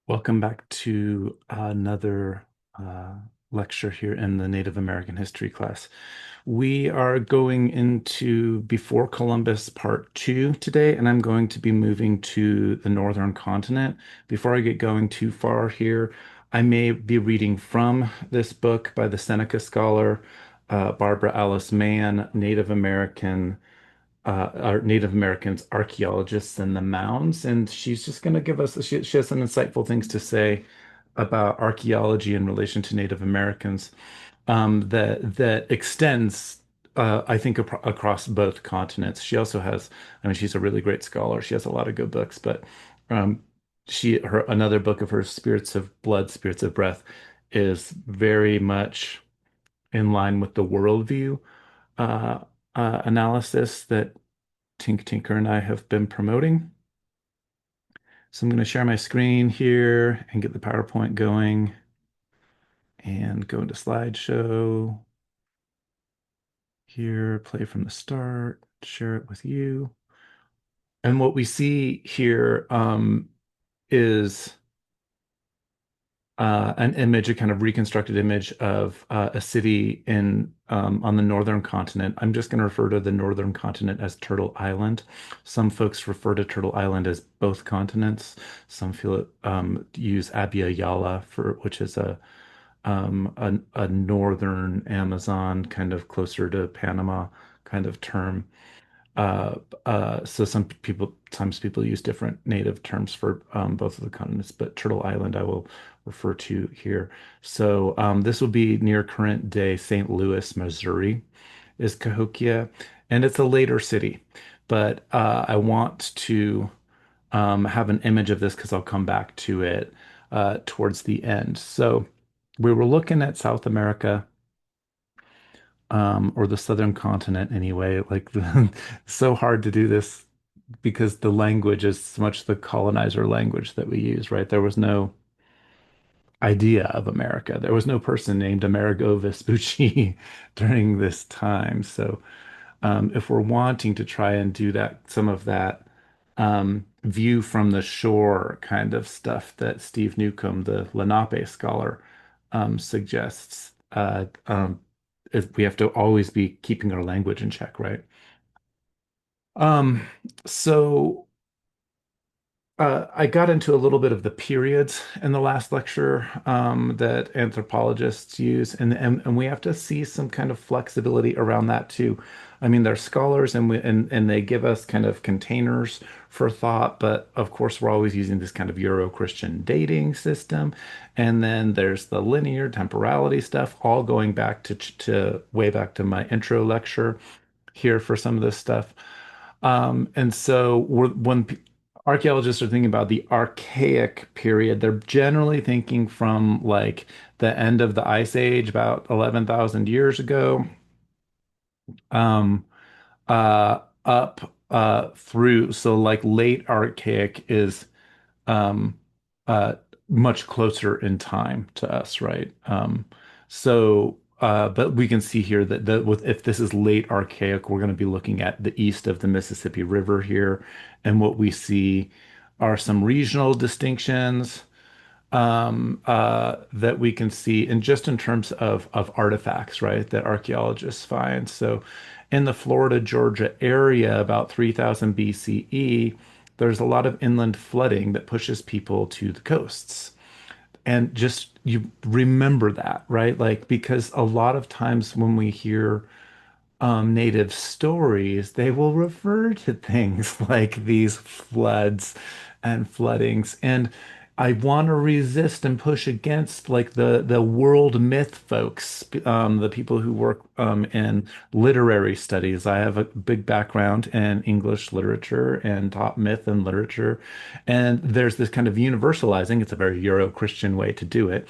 Welcome back to another uh, lecture here in the Native American history class. We are going into Before Columbus Part 2 today, and I'm going to be moving to the northern continent. Before I get going too far here, I may be reading from this book by the Seneca scholar, Barbara Alice Mann, our Native Americans, archaeologists in the mounds, and she's just going to give us, she has some insightful things to say about archaeology in relation to Native Americans that extends, I think, across both continents. She also has, I mean, she's a really great scholar. She has a lot of good books, but um, her another book of hers, Spirits of Blood, Spirits of Breath, is very much in line with the worldview uh, analysis that Tink Tinker and I have been promoting. So I'm going to share my screen here and get the PowerPoint going and go into slideshow here, play from the start, share it with you. And what we see here is an image, a kind of reconstructed image of a city in on the northern continent. I'm just going to refer to the northern continent as Turtle Island. Some folks refer to Turtle Island as both continents. Some feel it use Abya Yala for which is a northern Amazon kind of closer to Panama kind of term. Uh, so sometimes people use different native terms for both of the continents, but Turtle Island I will refer to here. So this will be near current day St. Louis, Missouri, is Cahokia, and it's a later city. But I want to have an image of this because I'll come back to it towards the end. So we were looking at South America or the southern continent anyway. Like so hard to do this because the language is so much the colonizer language that we use, right? There was no idea of America. There was no person named Amerigo Vespucci during this time. So if we're wanting to try and do that, some of that view from the shore kind of stuff that Steve Newcomb, the Lenape scholar, suggests, if we have to always be keeping our language in check, right? Um, so I got into a little bit of the periods in the last lecture that anthropologists use, and we have to see some kind of flexibility around that too. I mean, they're scholars, and they give us kind of containers for thought, but of course, we're always using this kind of Euro-Christian dating system, and then there's the linear temporality stuff, all going back to way back to my intro lecture here for some of this stuff. And so when archaeologists are thinking about the archaic period, they're generally thinking from like the end of the Ice Age, about 11,000 years ago, um, up through. So like late archaic is um, uh, much closer in time to us, right? But we can see here that if this is late archaic, we're going to be looking at the east of the Mississippi River here, and what we see are some regional distinctions that we can see, and just in terms of artifacts, right, that archaeologists find. So, in the Florida, Georgia area, about 3000 BCE, there's a lot of inland flooding that pushes people to the coasts. And just you remember that, right? Like, because a lot of times when we hear native stories, they will refer to things like these floods and floodings. And I want to resist and push against like the world myth folks, the people who work in literary studies. I have a big background in English literature and taught myth and literature. And there's this kind of universalizing, it's a very Euro-Christian way to do it.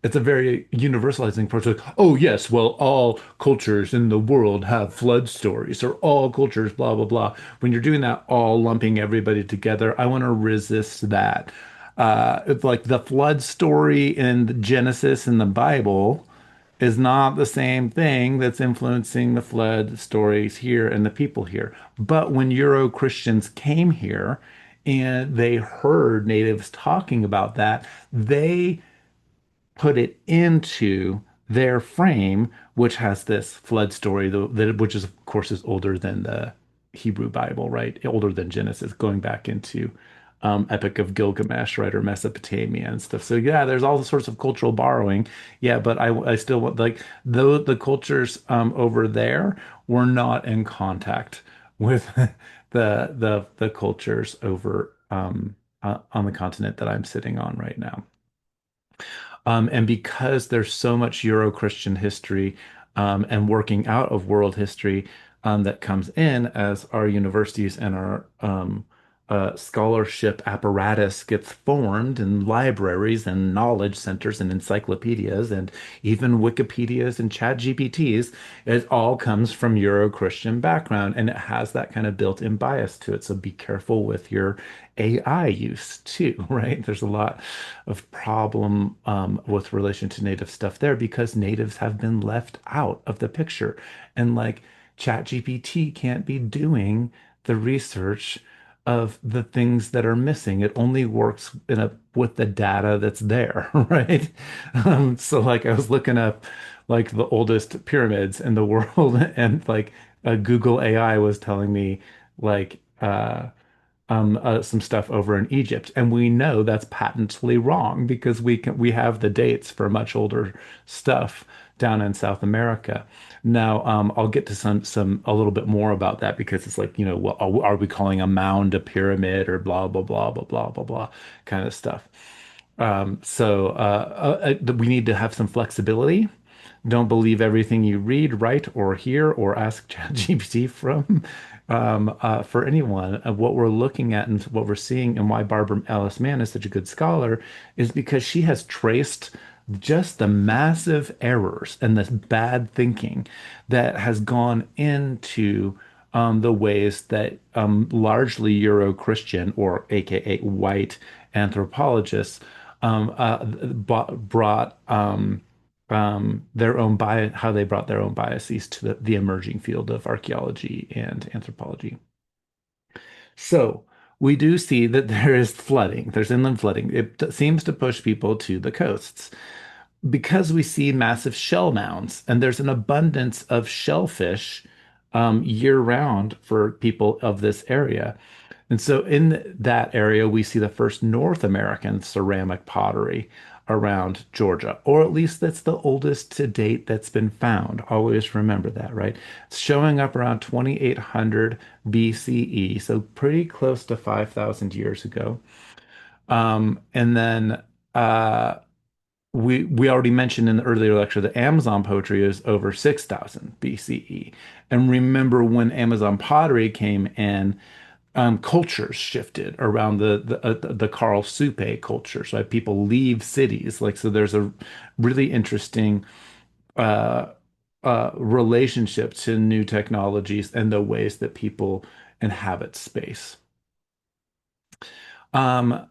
It's a very universalizing approach. Like, oh yes, well, all cultures in the world have flood stories, or all cultures, blah blah blah. When you're doing that, all lumping everybody together, I want to resist that. It's like the flood story in the Genesis in the Bible is not the same thing that's influencing the flood stories here and the people here. But when Euro Christians came here and they heard natives talking about that, they put it into their frame, which has this flood story, which is of course is older than the Hebrew Bible, right? Older than Genesis, going back into Epic of Gilgamesh, right, or Mesopotamia and stuff. So yeah, there's all sorts of cultural borrowing. Yeah, but I still want like the cultures over there were not in contact with the cultures over on the continent that I'm sitting on right now. And because there's so much Euro-Christian history and working out of world history that comes in as our universities and our scholarship apparatus gets formed in libraries and knowledge centers and encyclopedias and even Wikipedias and chat GPTs, it all comes from Euro-Christian background and it has that kind of built-in bias to it. So be careful with your AI use too, right? There's a lot of problem with relation to native stuff there because natives have been left out of the picture. And like ChatGPT can't be doing the research of the things that are missing. It only works in a with the data that's there, right? So like I was looking up like the oldest pyramids in the world and like Google AI was telling me like some stuff over in Egypt, and we know that's patently wrong because we have the dates for much older stuff down in South America. Now, I'll get to some a little bit more about that because it's like, what are we calling a mound a pyramid or blah blah blah blah blah blah blah kind of stuff. We need to have some flexibility. Don't believe everything you read, write, or hear, or ask ChatGPT from for anyone. What we're looking at and what we're seeing, and why Barbara Ellis Mann is such a good scholar, is because she has traced just the massive errors and this bad thinking that has gone into the ways that largely Euro-Christian or AKA white anthropologists brought their own bias, how they brought their own biases to the emerging field of archaeology and anthropology. So we do see that there is flooding. There's inland flooding. It seems to push people to the coasts because we see massive shell mounds and there's an abundance of shellfish year round for people of this area. And so in that area, we see the first North American ceramic pottery around Georgia, or at least that's the oldest to date that's been found. Always remember that, right? It's showing up around 2800 BCE, so pretty close to 5,000 years ago. And then we already mentioned in the earlier lecture that Amazon poetry is over 6,000 BCE. And remember when Amazon pottery came in, cultures shifted around the Karl Supe cultures, right? People leave cities, like so. There's a really interesting uh, relationship to new technologies and the ways that people inhabit space. Um,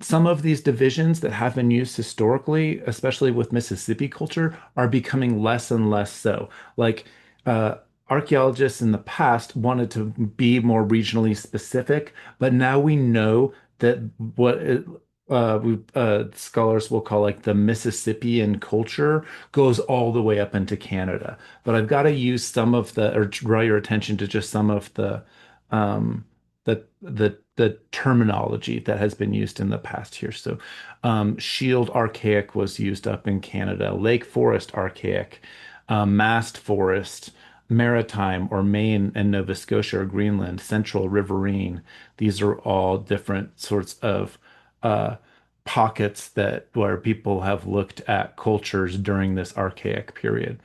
some of these divisions that have been used historically, especially with Mississippi culture, are becoming less and less so. Like uh, archaeologists in the past wanted to be more regionally specific, but now we know that scholars will call like the Mississippian culture goes all the way up into Canada. But I've got to use some of the, or draw your attention to just some of um, the terminology that has been used in the past here. So, shield archaic was used up in Canada, lake forest archaic, mast forest, maritime or Maine and Nova Scotia or Greenland, central riverine. These are all different sorts of uh, pockets that where people have looked at cultures during this archaic period.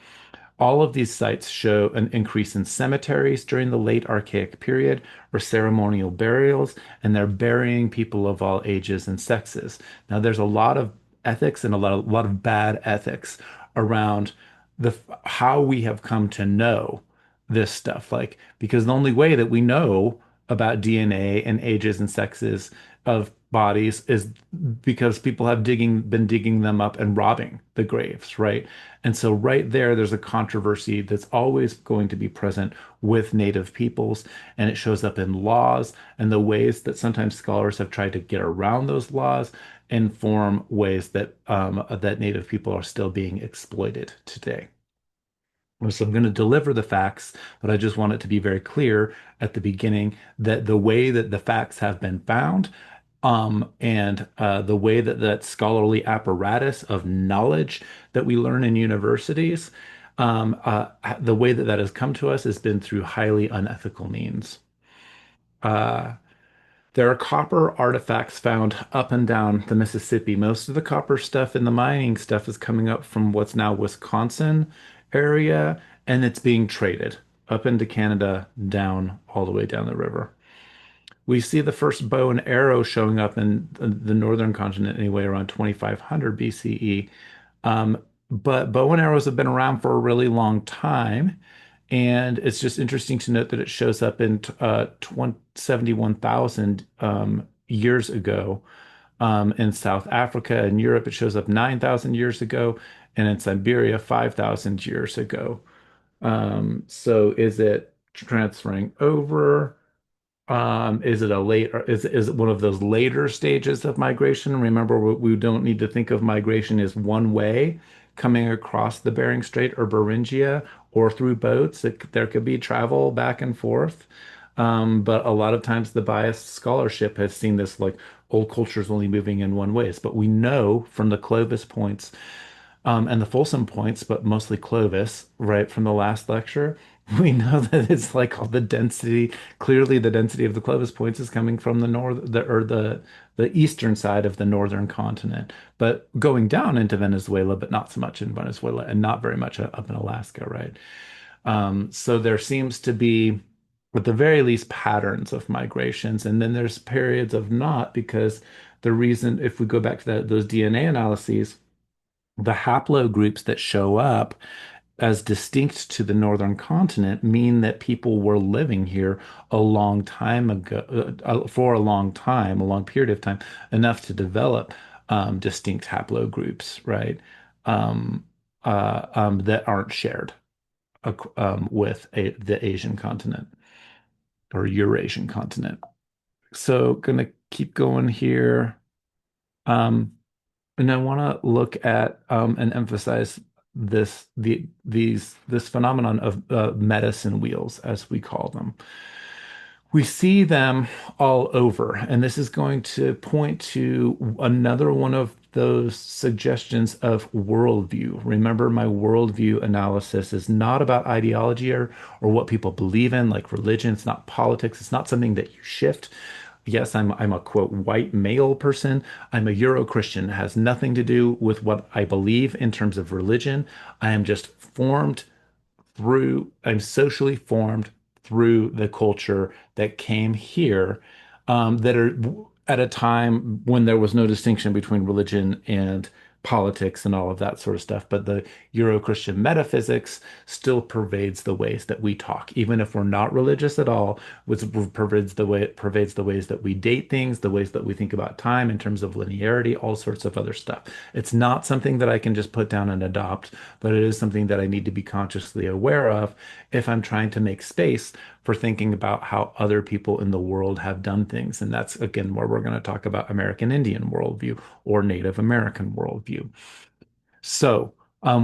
All of these sites show an increase in cemeteries during the late Archaic period or ceremonial burials, and they're burying people of all ages and sexes. Now, there's a lot of ethics and a lot of bad ethics around the how we have come to know this stuff. Like, because the only way that we know about DNA and ages and sexes of bodies is because people have been digging them up and robbing the graves, right? And so right there, there's a controversy that's always going to be present with Native peoples, and it shows up in laws and the ways that sometimes scholars have tried to get around those laws and form ways that that Native people are still being exploited today. So I'm going to deliver the facts, but I just want it to be very clear at the beginning that the way that the facts have been found, and the way that that scholarly apparatus of knowledge that we learn in universities, the way that that has come to us has been through highly unethical means. Uh, there are copper artifacts found up and down the Mississippi. Most of the copper stuff and the mining stuff is coming up from what's now Wisconsin area, and it's being traded up into Canada, down all the way down the river. We see the first bow and arrow showing up in the northern continent anyway around 2500 BCE. Um, but bow and arrows have been around for a really long time. And it's just interesting to note that it shows up in 71,000 years ago in South Africa and Europe. It shows up 9,000 years ago, and in Siberia, 5,000 years ago. So is it transferring over? Is it a late, or is it one of those later stages of migration? Remember, we don't need to think of migration as one way coming across the Bering Strait or Beringia or through boats. There could be travel back and forth. But a lot of times the biased scholarship has seen this like old cultures only moving in one ways. But we know from the Clovis points and the Folsom points, but mostly Clovis, right from the last lecture, we know that it's like all the density. Clearly, the density of the Clovis points is coming from the the eastern side of the northern continent, but going down into Venezuela, but not so much in Venezuela, and not very much up in Alaska, right? So there seems to be, at the very least, patterns of migrations, and then there's periods of not because the reason, if we go back to those DNA analyses, the haplogroups that show up as distinct to the northern continent mean that people were living here a long time ago, for a long time, a long period of time, enough to develop distinct haplogroups, right? That aren't shared with the Asian continent or Eurasian continent. So, gonna keep going here. Um, And I want to look at and emphasize this phenomenon of medicine wheels, as we call them. We see them all over, and this is going to point to another one of those suggestions of worldview. Remember, my worldview analysis is not about ideology or what people believe in, like religion. It's not politics. It's not something that you shift. Yes, I'm a quote white male person. I'm a Euro-Christian. It has nothing to do with what I believe in terms of religion. I am just formed I'm socially formed through the culture that came here, that are at a time when there was no distinction between religion and politics and all of that sort of stuff. But the Euro-Christian metaphysics still pervades the ways that we talk, even if we're not religious at all, which pervades the ways that we date things, the ways that we think about time in terms of linearity, all sorts of other stuff. It's not something that I can just put down and adopt, but it is something that I need to be consciously aware of if I'm trying to make space for thinking about how other people in the world have done things. And that's again where we're going to talk about American Indian worldview or Native American worldview. So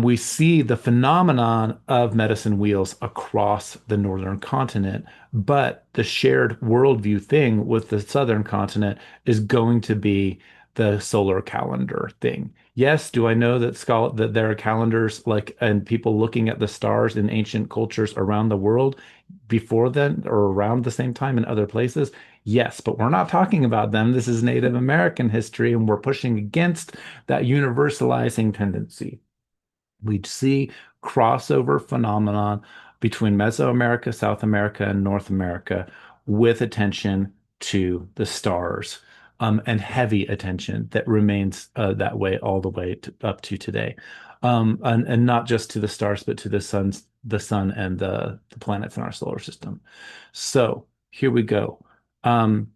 we see the phenomenon of medicine wheels across the northern continent, but the shared worldview thing with the southern continent is going to be the solar calendar thing. Yes, do I know that there are calendars like and people looking at the stars in ancient cultures around the world before then or around the same time in other places? Yes, but we're not talking about them. This is Native American history, and we're pushing against that universalizing tendency. We see crossover phenomenon between Mesoamerica, South America, and North America with attention to the stars, and heavy attention that remains that way all the way up to today. And not just to the stars, but to the sun and the planets in our solar system. So here we go. Um,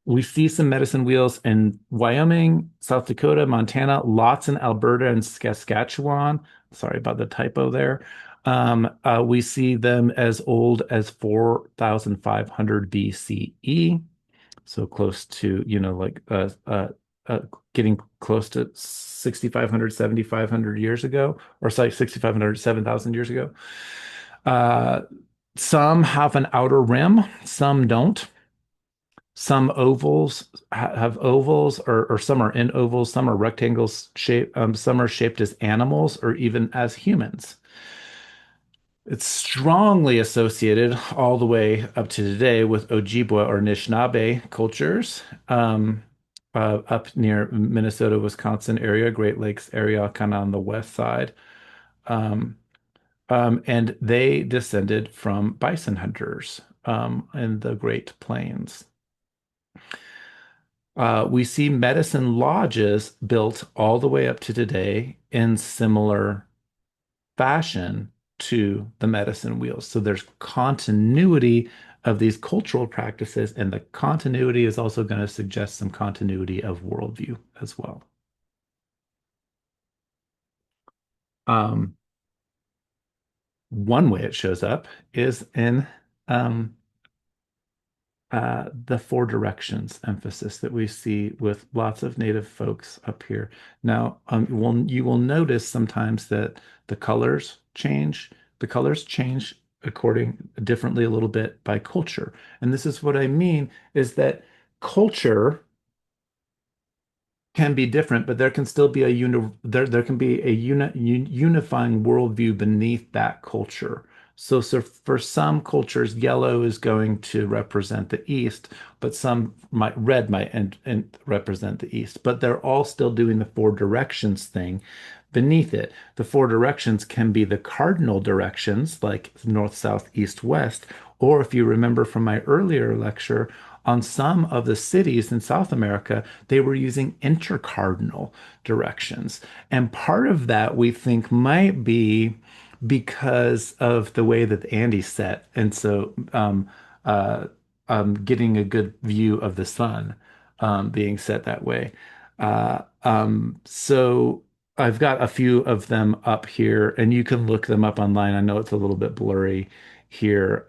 we see some medicine wheels in Wyoming, South Dakota, Montana, lots in Alberta and Saskatchewan. Sorry about the typo there. We see them as old as 4,500 BCE, so close to, like getting close to 6,500, 7,500 years ago, or sorry, 6,500, 7,000 years ago. Uh, some have an outer rim, some don't. Some ovals have ovals, or some are in ovals, some are rectangles shape, some are shaped as animals or even as humans. It's strongly associated all the way up to today with Ojibwa or Anishinaabe cultures, up near Minnesota, Wisconsin area, Great Lakes area, kind of on the west side. Um, and they descended from bison hunters in the Great Plains. We see medicine lodges built all the way up to today in similar fashion to the medicine wheels. So there's continuity of these cultural practices, and the continuity is also going to suggest some continuity of worldview as well. Um, One way it shows up is in um, the four directions emphasis that we see with lots of native folks up here. Now, you will notice sometimes that the colors change. The colors change according differently a little bit by culture. And this is what I mean is that culture can be different, but there can still be there can be a unifying worldview beneath that culture. So for some cultures, yellow is going to represent the East, but some might red might and represent the East. But they're all still doing the four directions thing beneath it. The four directions can be the cardinal directions, like north, south, east, west, or if you remember from my earlier lecture, on some of the cities in South America, they were using intercardinal directions. And part of that we think might be because of the way that the Andes set. And so uh, getting a good view of the sun being set that way. So I've got a few of them up here, and you can look them up online. I know it's a little bit blurry here.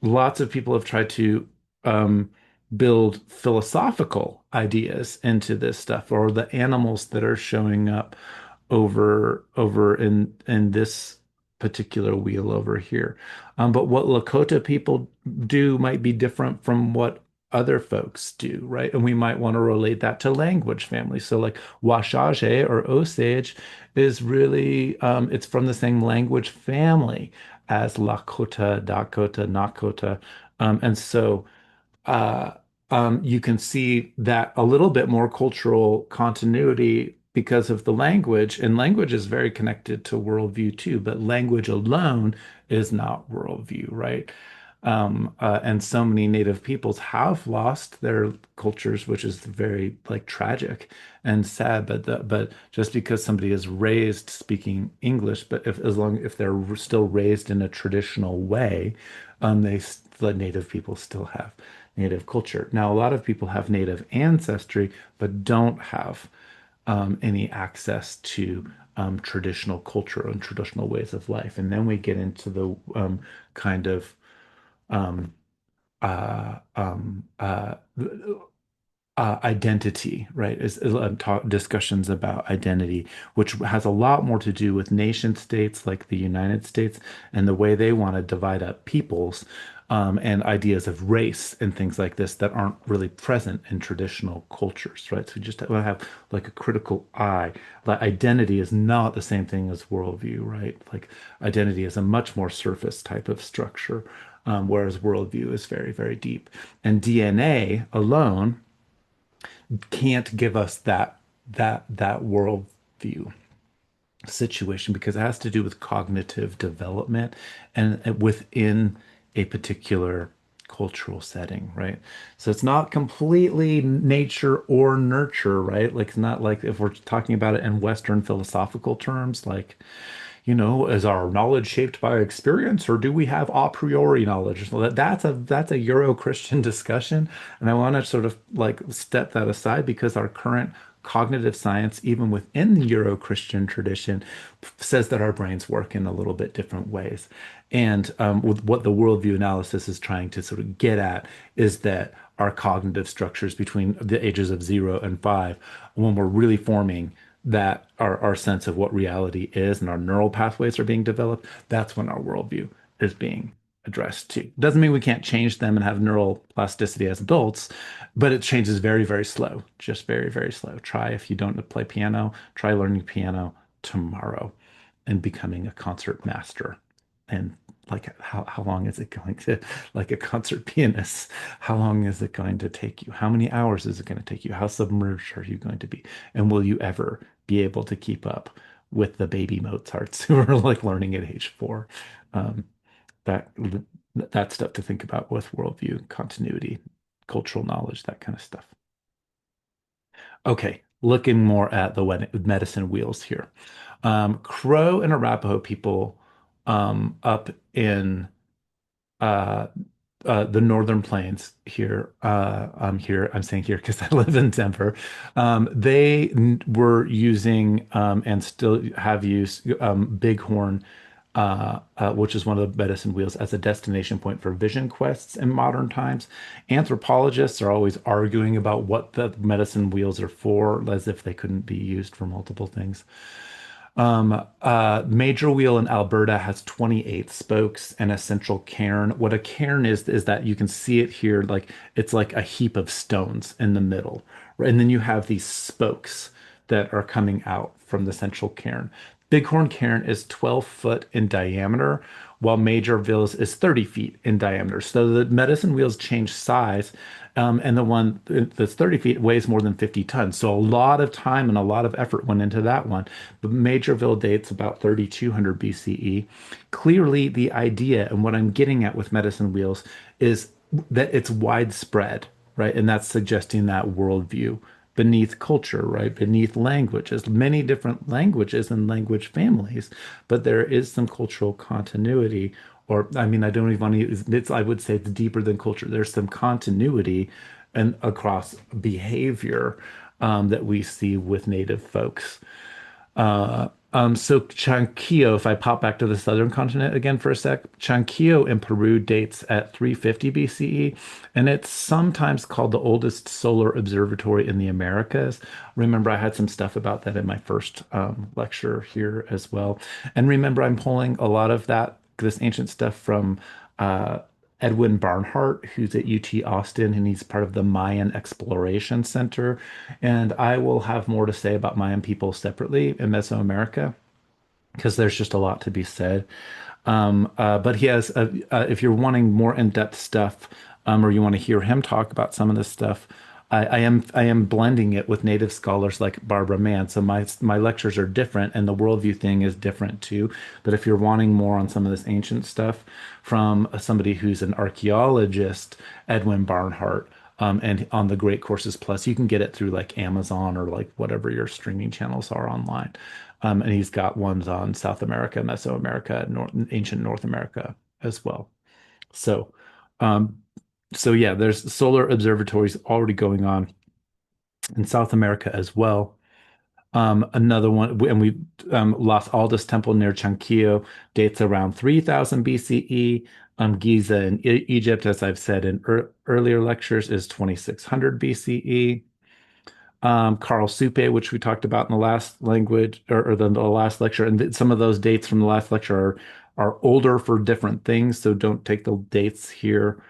Lots of people have tried to um, build philosophical ideas into this stuff, or the animals that are showing up over in this particular wheel over here. But what Lakota people do might be different from what other folks do, right? And we might want to relate that to language family. So like Washaje or Osage is really it's from the same language family as Lakota, Dakota, Nakota. And so uh, you can see that a little bit more cultural continuity because of the language, and language is very connected to worldview too, but language alone is not worldview, right? And so many native peoples have lost their cultures, which is very like tragic and sad. But just because somebody is raised speaking English, but if they're still raised in a traditional way, the native people still have native culture. Now, a lot of people have native ancestry, but don't have any access to traditional culture and traditional ways of life. And then we get into the kind of um, uh, um, uh, identity, right? Discussions about identity, which has a lot more to do with nation states like the United States and the way they want to divide up peoples, and ideas of race and things like this that aren't really present in traditional cultures, right? So we just have like a critical eye. Like identity is not the same thing as worldview, right? Like identity is a much more surface type of structure, whereas worldview is very, very deep. And DNA alone can't give us that worldview situation because it has to do with cognitive development and within a particular cultural setting, right? So it's not completely nature or nurture, right? Like it's not like if we're talking about it in Western philosophical terms, like is our knowledge shaped by experience or do we have a priori knowledge? So that's a Euro-Christian discussion, and I want to sort of like step that aside because our current cognitive science, even within the Euro-Christian tradition, says that our brains work in a little bit different ways. And with what the worldview analysis is trying to sort of get at is that our cognitive structures between the ages of 0 and 5, when we're really forming that our sense of what reality is and our neural pathways are being developed, that's when our worldview is being addressed too. Doesn't mean we can't change them and have neural plasticity as adults, but it changes very, very slow, just very, very slow. Try if you don't play piano, try learning piano tomorrow and becoming a concert master. And like how long is it going to, like a concert pianist, how long is it going to take you? How many hours is it going to take you? How submerged are you going to be? And will you ever be able to keep up with the baby Mozarts who are like learning at age 4? Um, that that stuff to think about with worldview, continuity, cultural knowledge, that kind of stuff. Okay, looking more at the medicine wheels here. Crow and Arapaho people up in uh, the Northern Plains here. I'm saying here because I live in Denver. They were using and still have used Bighorn, which is one of the medicine wheels, as a destination point for vision quests in modern times. Anthropologists are always arguing about what the medicine wheels are for, as if they couldn't be used for multiple things. Major Wheel in Alberta has 28 spokes and a central cairn. What a cairn is that you can see it here, like it's like a heap of stones in the middle, right? And then you have these spokes that are coming out from the central cairn. Bighorn Cairn is 12 foot in diameter, while Major Wheels is 30 feet in diameter. So the medicine wheels change size, and the one that's 30 feet weighs more than 50 tons. So a lot of time and a lot of effort went into that one. The Majorville dates about 3200 BCE. Clearly, the idea and what I'm getting at with medicine wheels is that it's widespread, right? And that's suggesting that worldview beneath culture, right? Beneath languages, many different languages and language families, but there is some cultural continuity. Or, I mean, I don't even want to use it's, I would say it's deeper than culture. There's some continuity and across behavior that we see with native folks. So Chanquillo, if I pop back to the southern continent again for a sec, Chanquillo in Peru dates at 350 BCE, and it's sometimes called the oldest solar observatory in the Americas. Remember, I had some stuff about that in my first lecture here as well. And remember, I'm pulling a lot of this ancient stuff from uh, Edwin Barnhart, who's at UT Austin, and he's part of the Mayan Exploration Center. And I will have more to say about Mayan people separately in Mesoamerica because there's just a lot to be said. But he has, if you're wanting more in-depth stuff, or you want to hear him talk about some of this stuff, I am blending it with native scholars like Barbara Mann. So my lectures are different, and the worldview thing is different too. But if you're wanting more on some of this ancient stuff from somebody who's an archaeologist, Edwin Barnhart, and on the Great Courses Plus, you can get it through like Amazon or like whatever your streaming channels are online. And he's got ones on South America, Mesoamerica, ancient North America as well. So, um, so yeah, there's solar observatories already going on in South America as well. Another one, and we Las Aldas Temple near Chanquillo dates around 3000 BCE. Giza in Egypt, as I've said in earlier lectures, is 2600 BCE. Carl Supe, which we talked about in the last language or the last lecture, and some of those dates from the last lecture are older for different things, so don't take the dates here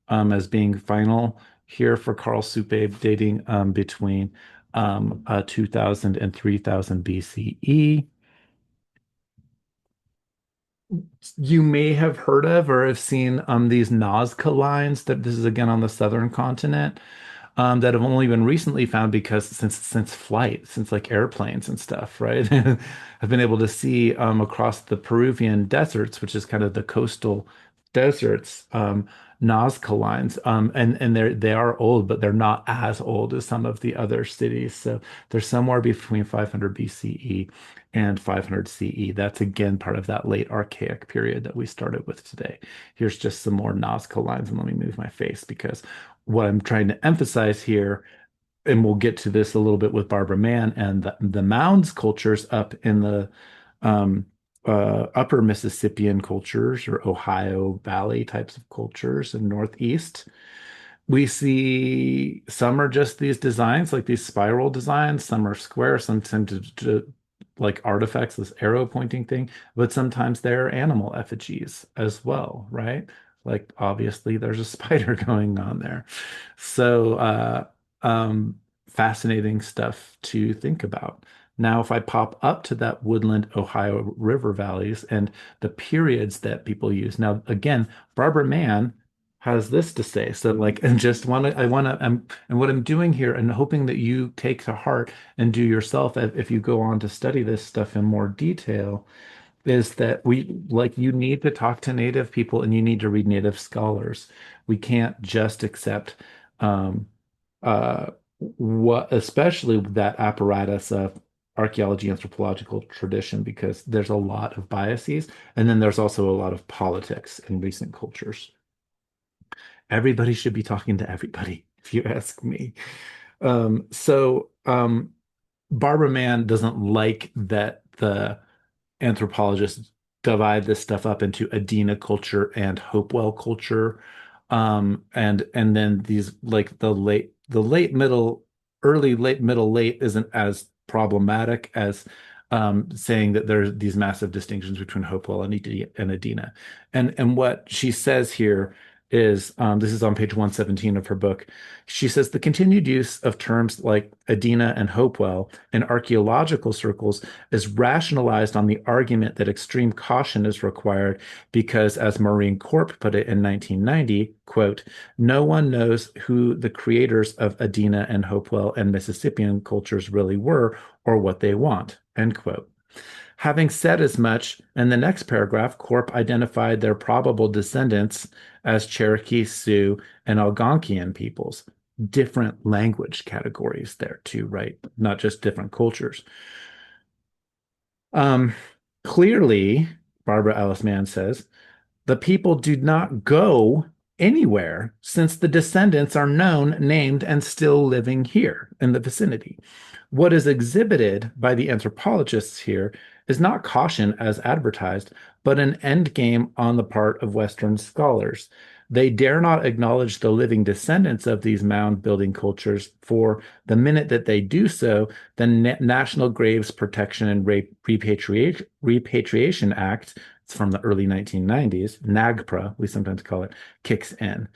as being final here for Carl Supe dating between 2000 and 3000 BCE. You may have heard of or have seen these Nazca lines that this is again on the southern continent that have only been recently found because since flight, since like airplanes and stuff, right? I've been able to see across the Peruvian deserts, which is kind of the coastal deserts, Nazca lines. And they are old, but they're not as old as some of the other cities. So they're somewhere between 500 BCE and 500 CE. That's again part of that late archaic period that we started with today. Here's just some more Nazca lines, and let me move my face because what I'm trying to emphasize here, and we'll get to this a little bit with Barbara Mann and the mounds cultures up in the um, upper Mississippian cultures or Ohio Valley types of cultures and Northeast. We see some are just these designs, like these spiral designs, some are square, some tend to like artifacts, this arrow pointing thing, but sometimes there are animal effigies as well, right? Like obviously there's a spider going on there. So um fascinating stuff to think about. Now, if I pop up to that woodland Ohio river valleys and the periods that people use. Now, again, Barbara Mann has this to say. So like, and just want to, I want to, and what I'm doing here and hoping that you take to heart and do yourself if you go on to study this stuff in more detail is that you need to talk to Native people and you need to read Native scholars. We can't just accept, um, uh, especially that apparatus of archaeology, anthropological tradition, because there's a lot of biases. And then there's also a lot of politics in recent cultures. Everybody should be talking to everybody, if you ask me. So Barbara Mann doesn't like that the anthropologists divide this stuff up into Adena culture and Hopewell culture. And then these like the late middle, early late middle late isn't as problematic as saying that there's these massive distinctions between Hopewell and Adena. And what she says here is this is on page 117 of her book. She says the continued use of terms like Adena and Hopewell in archaeological circles is rationalized on the argument that extreme caution is required because, as Maureen Corp put it in 1990, quote, no one knows who the creators of Adena and Hopewell and Mississippian cultures really were or what they want, end quote. Having said as much, in the next paragraph, Corp identified their probable descendants as Cherokee, Sioux, and Algonquian peoples. Different language categories there too, right? Not just different cultures. Um, Clearly, Barbara Alice Mann says, the people do not go anywhere since the descendants are known, named, and still living here in the vicinity. What is exhibited by the anthropologists here is not caution as advertised, but an endgame on the part of Western scholars. They dare not acknowledge the living descendants of these mound building cultures, for the minute that they do so, the National Graves Protection and Repatriation Act, it's from the early 1990s, NAGPRA, we sometimes call it, kicks in.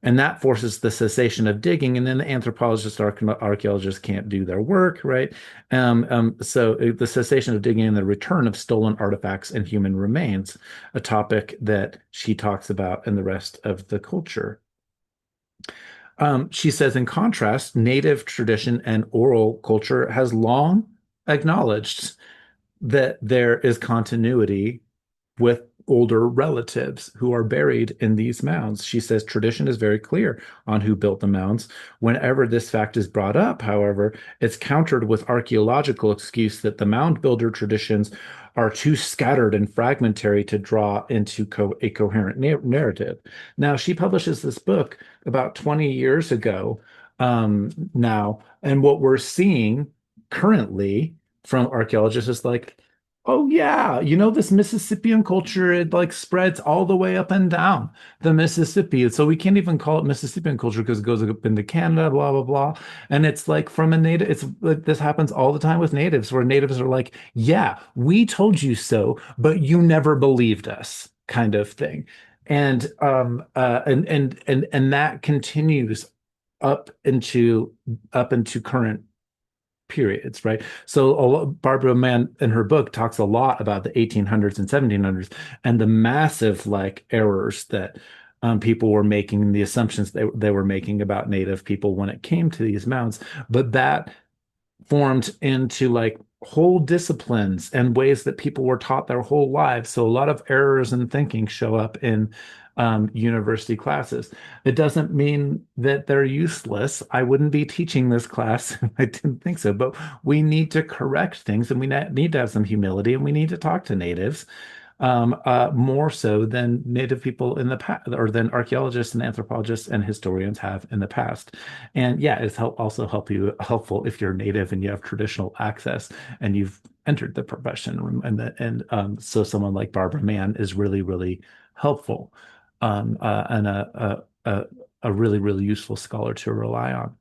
And that forces the cessation of digging, and then the anthropologists, archaeologists can't do their work, right? So the cessation of digging and the return of stolen artifacts and human remains, a topic that she talks about in the rest of the culture. She says, in contrast, native tradition and oral culture has long acknowledged that there is continuity with older relatives who are buried in these mounds. She says tradition is very clear on who built the mounds. Whenever this fact is brought up, however, it's countered with archaeological excuse that the mound builder traditions are too scattered and fragmentary to draw into a coherent narrative. Now, she publishes this book about 20 years ago now, and what we're seeing currently from archaeologists is like, oh yeah, this Mississippian culture, it like spreads all the way up and down the Mississippi. So we can't even call it Mississippian culture because it goes up into Canada, blah, blah, blah. And it's like from a native, it's like this happens all the time with natives, where natives are like, yeah, we told you so, but you never believed us, kind of thing. And that continues up into up into current periods, right? So Barbara Mann in her book talks a lot about the 1800s and 1700s and the massive like errors that people were making, the assumptions they were making about Native people when it came to these mounds. But that formed into like whole disciplines and ways that people were taught their whole lives. So a lot of errors in thinking show up in university classes. It doesn't mean that they're useless. I wouldn't be teaching this class if I didn't think so, but we need to correct things and we need to have some humility and we need to talk to natives more so than native people in the past, or than archaeologists and anthropologists and historians have in the past. And yeah, it's also helpful if you're native and you have traditional access and you've entered the profession. So someone like Barbara Mann is really, really helpful, and a really, really useful scholar to rely on.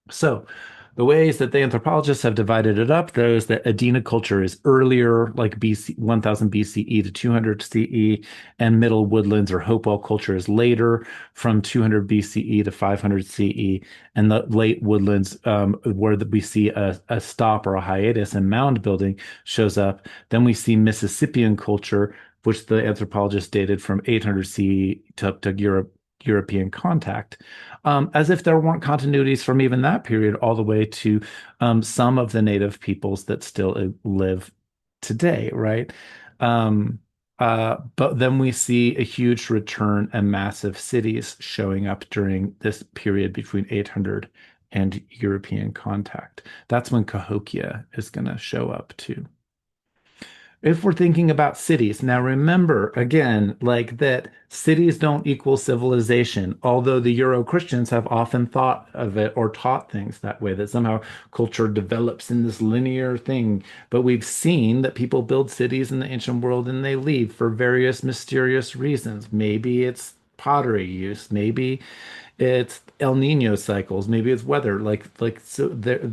So, the ways that the anthropologists have divided it up, though, is that Adena culture is earlier, like BC 1000 BCE to 200 CE, and Middle Woodlands or Hopewell culture is later, from 200 BCE to 500 CE, and the late Woodlands, where we see a stop or a hiatus in mound building, shows up. Then we see Mississippian culture, which the anthropologists dated from 800 CE to European contact, as if there weren't continuities from even that period all the way to some of the native peoples that still live today, right? Um, but then we see a huge return and massive cities showing up during this period between 800 and European contact. That's when Cahokia is going to show up too. If we're thinking about cities, now remember again, like that cities don't equal civilization, although the Euro-Christians have often thought of it or taught things that way, that somehow culture develops in this linear thing. But we've seen that people build cities in the ancient world and they leave for various mysterious reasons. Maybe it's pottery use, maybe it's El Nino cycles, maybe it's weather. So there,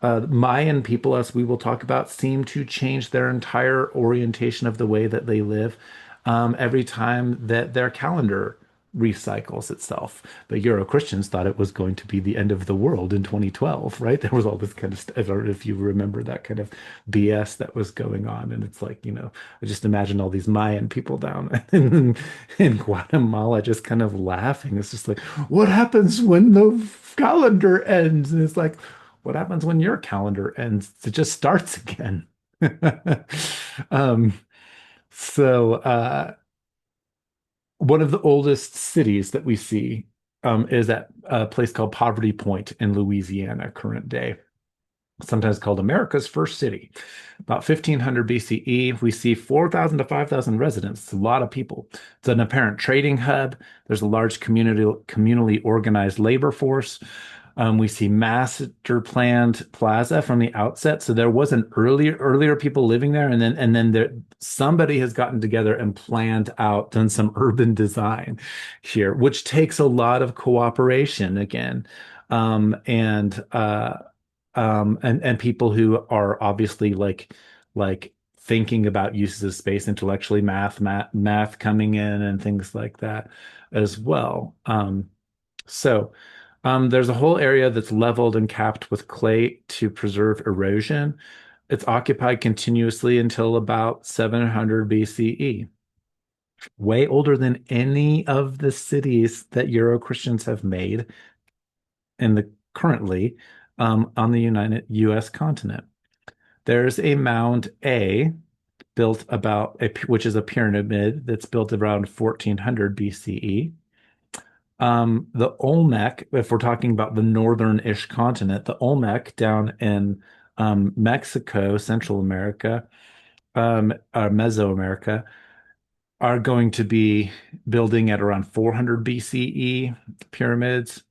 Mayan people, as we will talk about, seem to change their entire orientation of the way that they live every time that their calendar recycles itself. But Euro-Christians thought it was going to be the end of the world in 2012, right? There was all this kind of stuff, if you remember that kind of BS that was going on. And it's like, I just imagine all these Mayan people down in Guatemala just kind of laughing. It's just like, what happens when the calendar ends? And it's like, what happens when your calendar ends? It just starts again. Um, so one of the oldest cities that we see is at a place called Poverty Point in Louisiana, current day, sometimes called America's first city. About 1500 BCE, we see 4,000 to 5,000 residents. It's a lot of people. It's an apparent trading hub. There's a large communally organized labor force. We see master planned plaza from the outset. So there was an earlier people living there, and then somebody has gotten together and planned out, done some urban design here, which takes a lot of cooperation again. And people who are obviously like thinking about uses of space intellectually, math coming in and things like that as well. There's a whole area that's leveled and capped with clay to preserve erosion. It's occupied continuously until about 700 BCE, way older than any of the cities that Euro-Christians have made in the currently on the United U.S. continent. There's a mound A built which is a pyramid that's built around 1400 BCE. The Olmec, if we're talking about the northern-ish continent, the Olmec down in Mexico, Central America, Mesoamerica, are going to be building at around 400 BCE pyramids.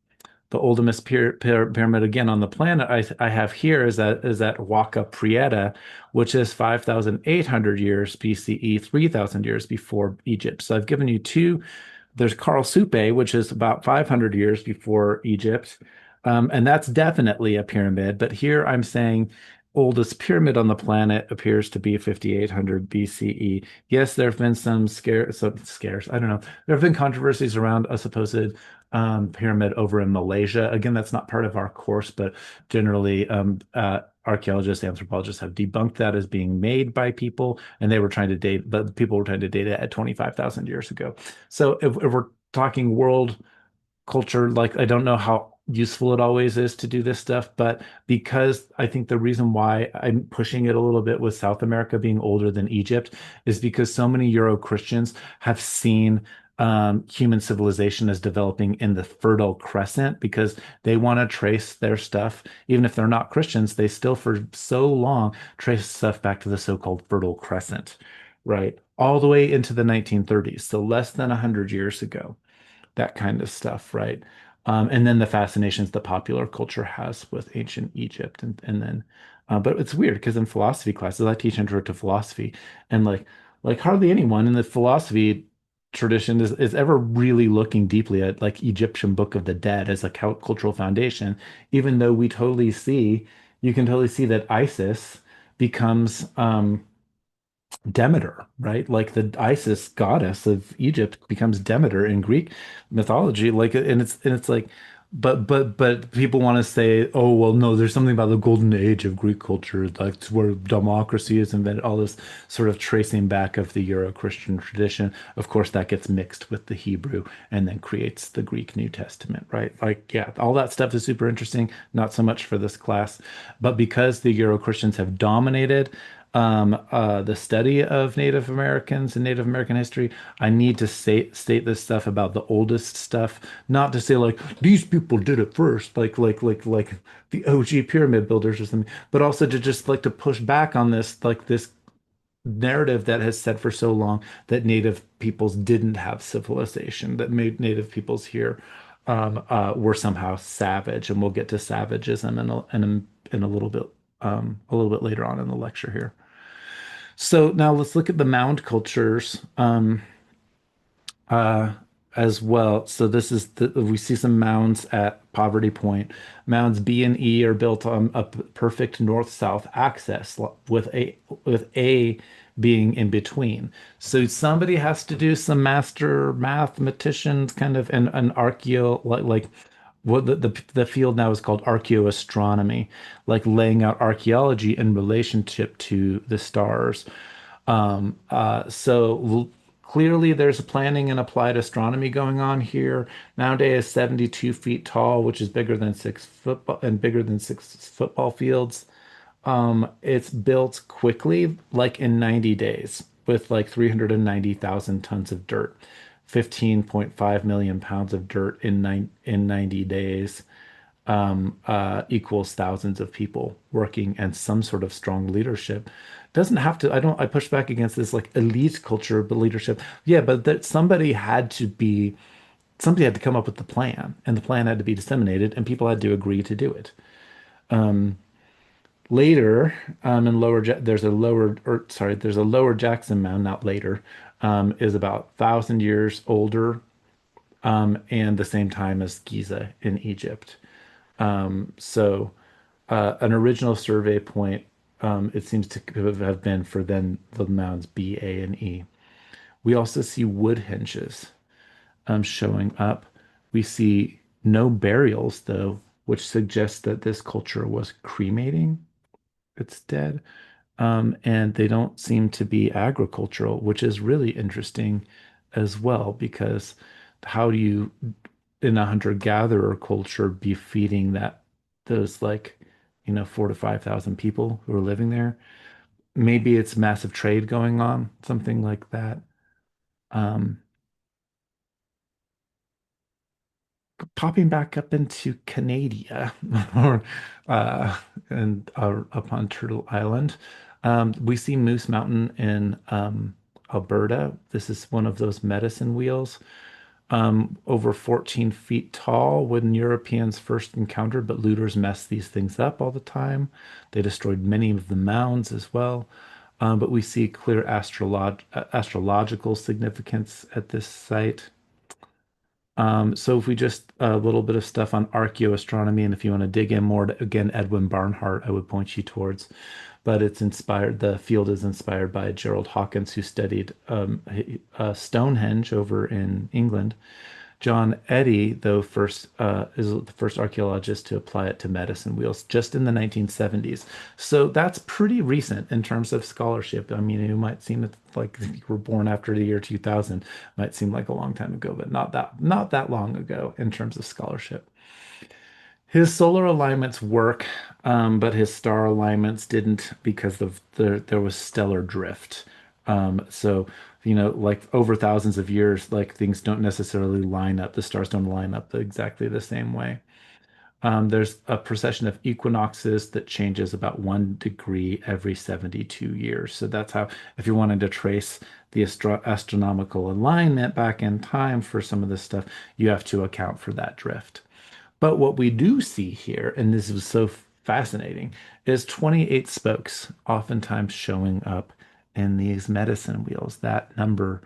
The oldest pyramid again on the planet I have here is at Huaca Prieta, which is 5,800 years BCE, 3,000 years before Egypt. So I've given you two. There's Karl Supe, which is about 500 years before Egypt. And that's definitely a pyramid. But here I'm saying oldest pyramid on the planet appears to be 5,800 BCE. Yes, there have been some scarce, I don't know. There have been controversies around a supposed pyramid over in Malaysia. Again, that's not part of our course, but generally, archaeologists, anthropologists have debunked that as being made by people, and but people were trying to date it at 25,000 years ago. So if we're talking world culture, like I don't know how useful it always is to do this stuff, but because I think the reason why I'm pushing it a little bit with South America being older than Egypt is because so many Euro Christians have seen human civilization is developing in the Fertile Crescent because they want to trace their stuff, even if they're not Christians, they still for so long trace stuff back to the so-called Fertile Crescent, right? All the way into the 1930s, so less than 100 years ago, that kind of stuff, right? And then the fascinations that popular culture has with ancient Egypt, and then, but it's weird because in philosophy classes, I teach intro to philosophy, and like hardly anyone in the philosophy tradition is ever really looking deeply at like Egyptian Book of the Dead as a cultural foundation, even though we totally see, you can totally see that Isis becomes Demeter, right? Like the Isis goddess of Egypt becomes Demeter in Greek mythology. Like, and it's like, but people want to say, oh, well, no, there's something about the golden age of Greek culture, like it's where democracy is invented, all this sort of tracing back of the Euro-Christian tradition. Of course, that gets mixed with the Hebrew and then creates the Greek New Testament, right? Like, yeah, all that stuff is super interesting. Not so much for this class, but because the Euro-Christians have dominated the study of Native Americans and Native American history, I need to state this stuff about the oldest stuff, not to say like these people did it first, like the OG pyramid builders or something, but also to just like to push back on this like this narrative that has said for so long that Native peoples didn't have civilization, that made Native peoples here were somehow savage, and we'll get to savagism in a a little bit later on in the lecture here. So now let's look at the mound cultures uh, as well. So this is we see some mounds at Poverty Point. Mounds B and E are built on a perfect north-south axis with A being in between. So somebody has to do some master mathematicians kind of and an archeo like what the field now is called archaeoastronomy, like laying out archaeology in relationship to the stars. Clearly, there's planning and applied astronomy going on here. Mount A is 72 feet tall, which is bigger than six football and bigger than six football fields. It's built quickly, like in 90 days, with like 390,000 tons of dirt, 15.5 million pounds of dirt in 90 days equals thousands of people working and some sort of strong leadership. Doesn't have to, I push back against this like elite culture, but leadership. Yeah, but that somebody had to come up with the plan, and the plan had to be disseminated, and people had to agree to do it. Later, in there's a lower Jackson Mound, not later, is about 1,000 years older, and the same time as Giza in Egypt. An original survey point, it seems to have been for then the mounds B, A, and E. We also see wood henges showing up. We see no burials, though, which suggests that this culture was cremating its dead. And they don't seem to be agricultural, which is really interesting as well, because how do you, in a hunter-gatherer culture, be feeding those like, 4 to 5 thousand people who are living there? Maybe it's massive trade going on, something like that. Um, Popping back up into Canada or uh, and up on Turtle Island, we see Moose Mountain in Alberta. This is one of those medicine wheels, over 14 feet tall when Europeans first encountered, but looters messed these things up all the time. They destroyed many of the mounds as well. But we see clear astrological significance at this site. So if we just a little bit of stuff on archaeoastronomy, and if you want to dig in more, again, Edwin Barnhart, I would point you towards. But it's inspired, the field is inspired by Gerald Hawkins, who studied Stonehenge over in England. John Eddy, though, first is the first archaeologist to apply it to medicine wheels just in the 1970s. So that's pretty recent in terms of scholarship. I mean, it might seem like if you were born after the year 2000, might seem like a long time ago, but not that long ago in terms of scholarship. His solar alignments work, but his star alignments didn't because there was stellar drift. So like over thousands of years, like things don't necessarily line up. The stars don't line up exactly the same way. There's a precession of equinoxes that changes about 1 degree every 72 years. So that's how, if you wanted to trace the astronomical alignment back in time for some of this stuff, you have to account for that drift. But what we do see here, and this is so fascinating, is 28 spokes oftentimes showing up in these medicine wheels. That number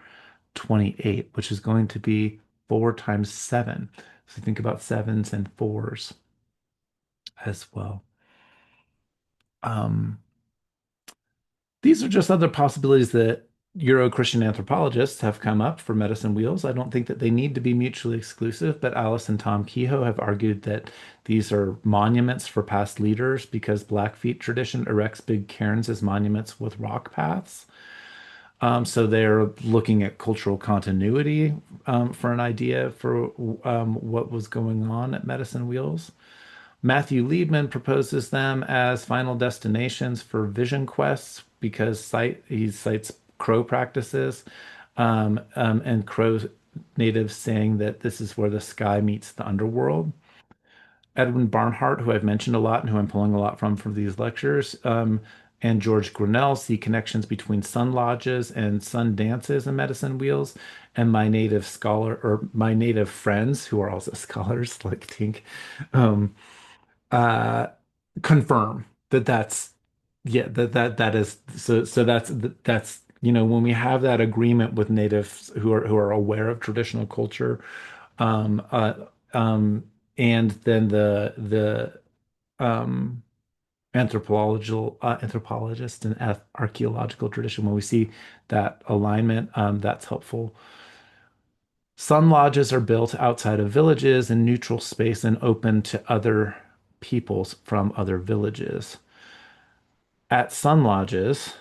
28, which is going to be 4 times 7. So think about sevens and fours as well. Um, these are just other possibilities that Euro-Christian anthropologists have come up for medicine wheels. I don't think that they need to be mutually exclusive, but Alice and Tom Kehoe have argued that these are monuments for past leaders because Blackfeet tradition erects big cairns as monuments with rock paths. So they're looking at cultural continuity for an idea for what was going on at Medicine Wheels. Matthew Liebman proposes them as final destinations for vision quests because he cites Crow practices and Crow natives saying that this is where the sky meets the underworld. Edwin Barnhart, who I've mentioned a lot and who I'm pulling a lot from these lectures, and George Grinnell see connections between sun lodges and sun dances and medicine wheels. And my native friends, who are also scholars like Tink, um, uh, confirm that that's yeah that is so that's when we have that agreement with natives who are aware of traditional culture, um uh um and then the um anthropologist and archaeological tradition, when we see that alignment, that's helpful. Sun lodges are built outside of villages in neutral space and open to other peoples from other villages. At sun lodges,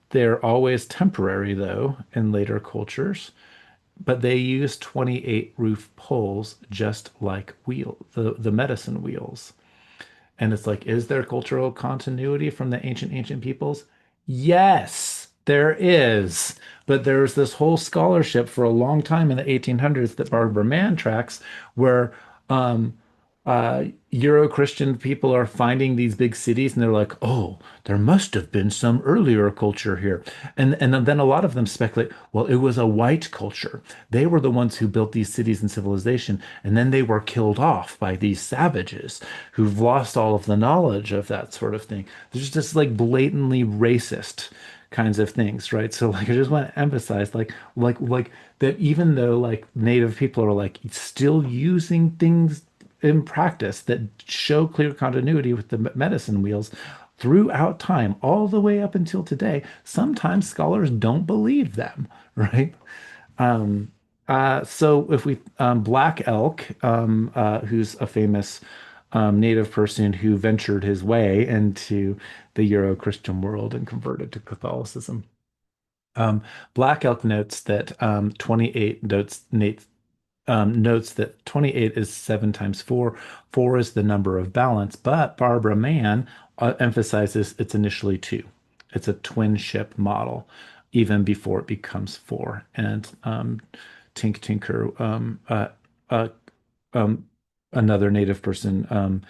they're always temporary, though, in later cultures, but they use 28 roof poles just like the medicine wheels. And it's like, is there cultural continuity from the ancient peoples? Yes, there is. But there's this whole scholarship for a long time in the 1800s that Barbara Mann tracks where um, Euro-Christian people are finding these big cities and they're like, oh, there must have been some earlier culture here. And then a lot of them speculate, well, it was a white culture. They were the ones who built these cities and civilization, and then they were killed off by these savages who've lost all of the knowledge of that sort of thing. There's just like blatantly racist kinds of things, right? So like I just want to emphasize like that even though like native people are like still using things in practice that show clear continuity with the medicine wheels throughout time, all the way up until today, sometimes scholars don't believe them, right? Um, so if we Black Elk, who's a famous native person who ventured his way into the Euro-Christian world and converted to Catholicism. Um, Black Elk notes that 28 notes that 28 is 7 times 4. 4 is the number of balance, but Barbara Mann emphasizes it's initially 2. It's a twin ship model, even before it becomes 4. And Tink Tinker, uh, um, another native person,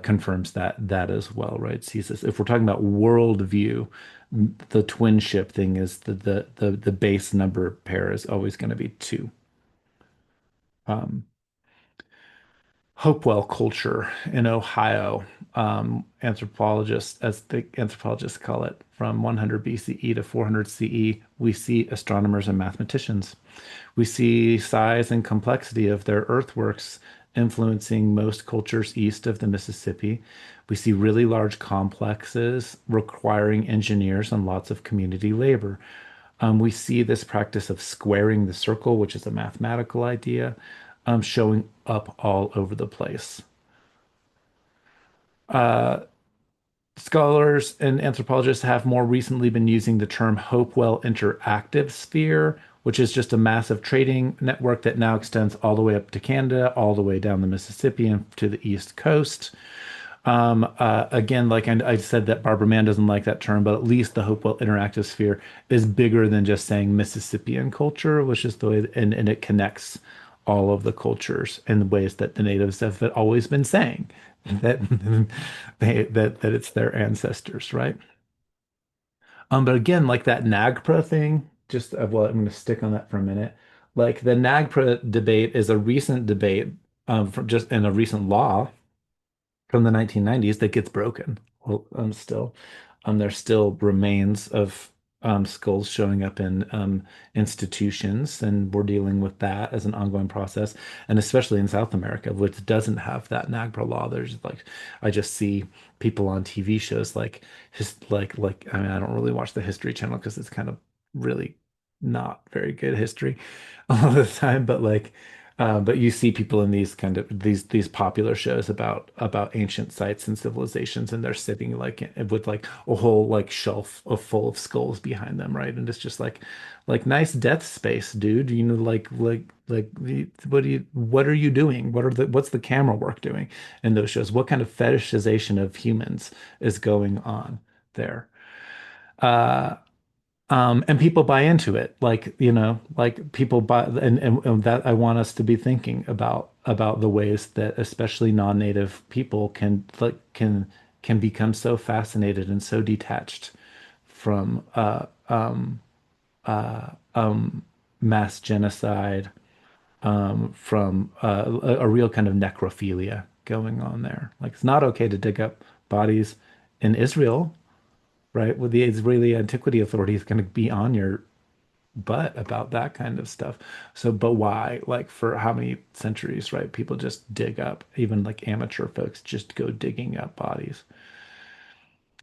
confirms that as well, right? So he says if we're talking about worldview, the twin ship thing is the base number pair is always going to be 2. Um, Hopewell culture in Ohio, as the anthropologists call it, from 100 BCE to 400 CE, we see astronomers and mathematicians. We see size and complexity of their earthworks influencing most cultures east of the Mississippi. We see really large complexes requiring engineers and lots of community labor. We see this practice of squaring the circle, which is a mathematical idea, showing up all over the place. Uh, Scholars and anthropologists have more recently been using the term Hopewell Interactive Sphere, which is just a massive trading network that now extends all the way up to Canada, all the way down the Mississippi and to the East Coast. Again, like I said that Barbara Mann doesn't like that term, but at least the Hopewell Interactive Sphere is bigger than just saying Mississippian culture, which is the way, and it connects all of the cultures in the ways that the natives have always been saying that that it's their ancestors, right? But again, like that NAGPRA thing, just well, I'm going to stick on that for a minute. Like the NAGPRA debate is a recent debate, from just in a recent law from the 1990s that gets broken. Well, still, there's still remains of skulls showing up in institutions, and we're dealing with that as an ongoing process. And especially in South America, which doesn't have that NAGPRA law, there's like I just see people on TV shows like just like I mean I don't really watch the History Channel because it's kind of really not very good history all the time, but you see people in these kind of these popular shows about ancient sites and civilizations, and they're sitting like with like a whole like shelf of full of skulls behind them, right? And it's just like nice death space, dude. You know, what are you doing? What's the camera work doing in those shows? What kind of fetishization of humans is going on there? Uh, and people buy into it, like, like people buy, and that I want us to be thinking about the ways that especially non-native people can become so fascinated and so detached from uh, um, mass genocide, from a real kind of necrophilia going on there. Like it's not okay to dig up bodies in Israel, right? With the Israeli Antiquity Authority is going to be on your butt about that kind of stuff. So, but why? Like for how many centuries, right? People just dig up, even like amateur folks just go digging up bodies.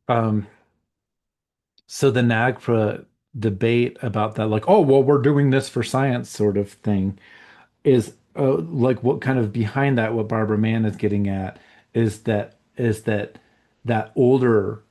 Um, so the NAGPRA debate about that, like, oh, well, we're doing this for science sort of thing, is like what kind of behind that, what Barbara Mann is getting at is that that older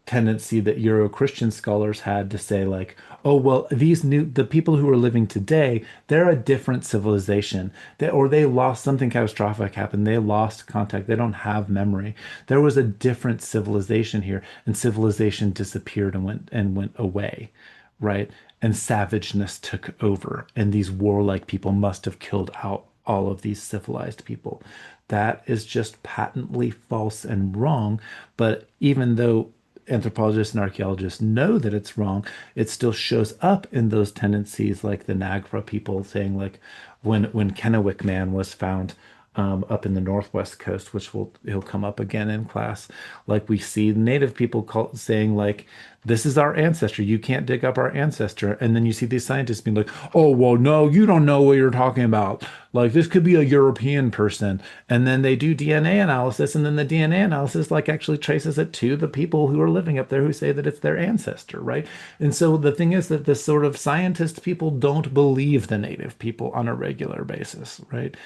tendency that Euro-Christian scholars had to say like, oh well, the people who are living today, they're a different civilization. They lost something catastrophic happened. They lost contact. They don't have memory. There was a different civilization here, and civilization disappeared and went away, right? And savageness took over, and these warlike people must have killed out all of these civilized people. That is just patently false and wrong. But even though anthropologists and archaeologists know that it's wrong, it still shows up in those tendencies, like the Nagra people saying, like when Kennewick Man was found up in the northwest coast, which he'll come up again in class. Like we see native people saying like, "This is our ancestor. You can't dig up our ancestor." And then you see these scientists being like, "Oh, well, no, you don't know what you're talking about. Like this could be a European person." And then they do DNA analysis, and then the DNA analysis like actually traces it to the people who are living up there who say that it's their ancestor, right? And so the thing is that this sort of scientist people don't believe the native people on a regular basis, right?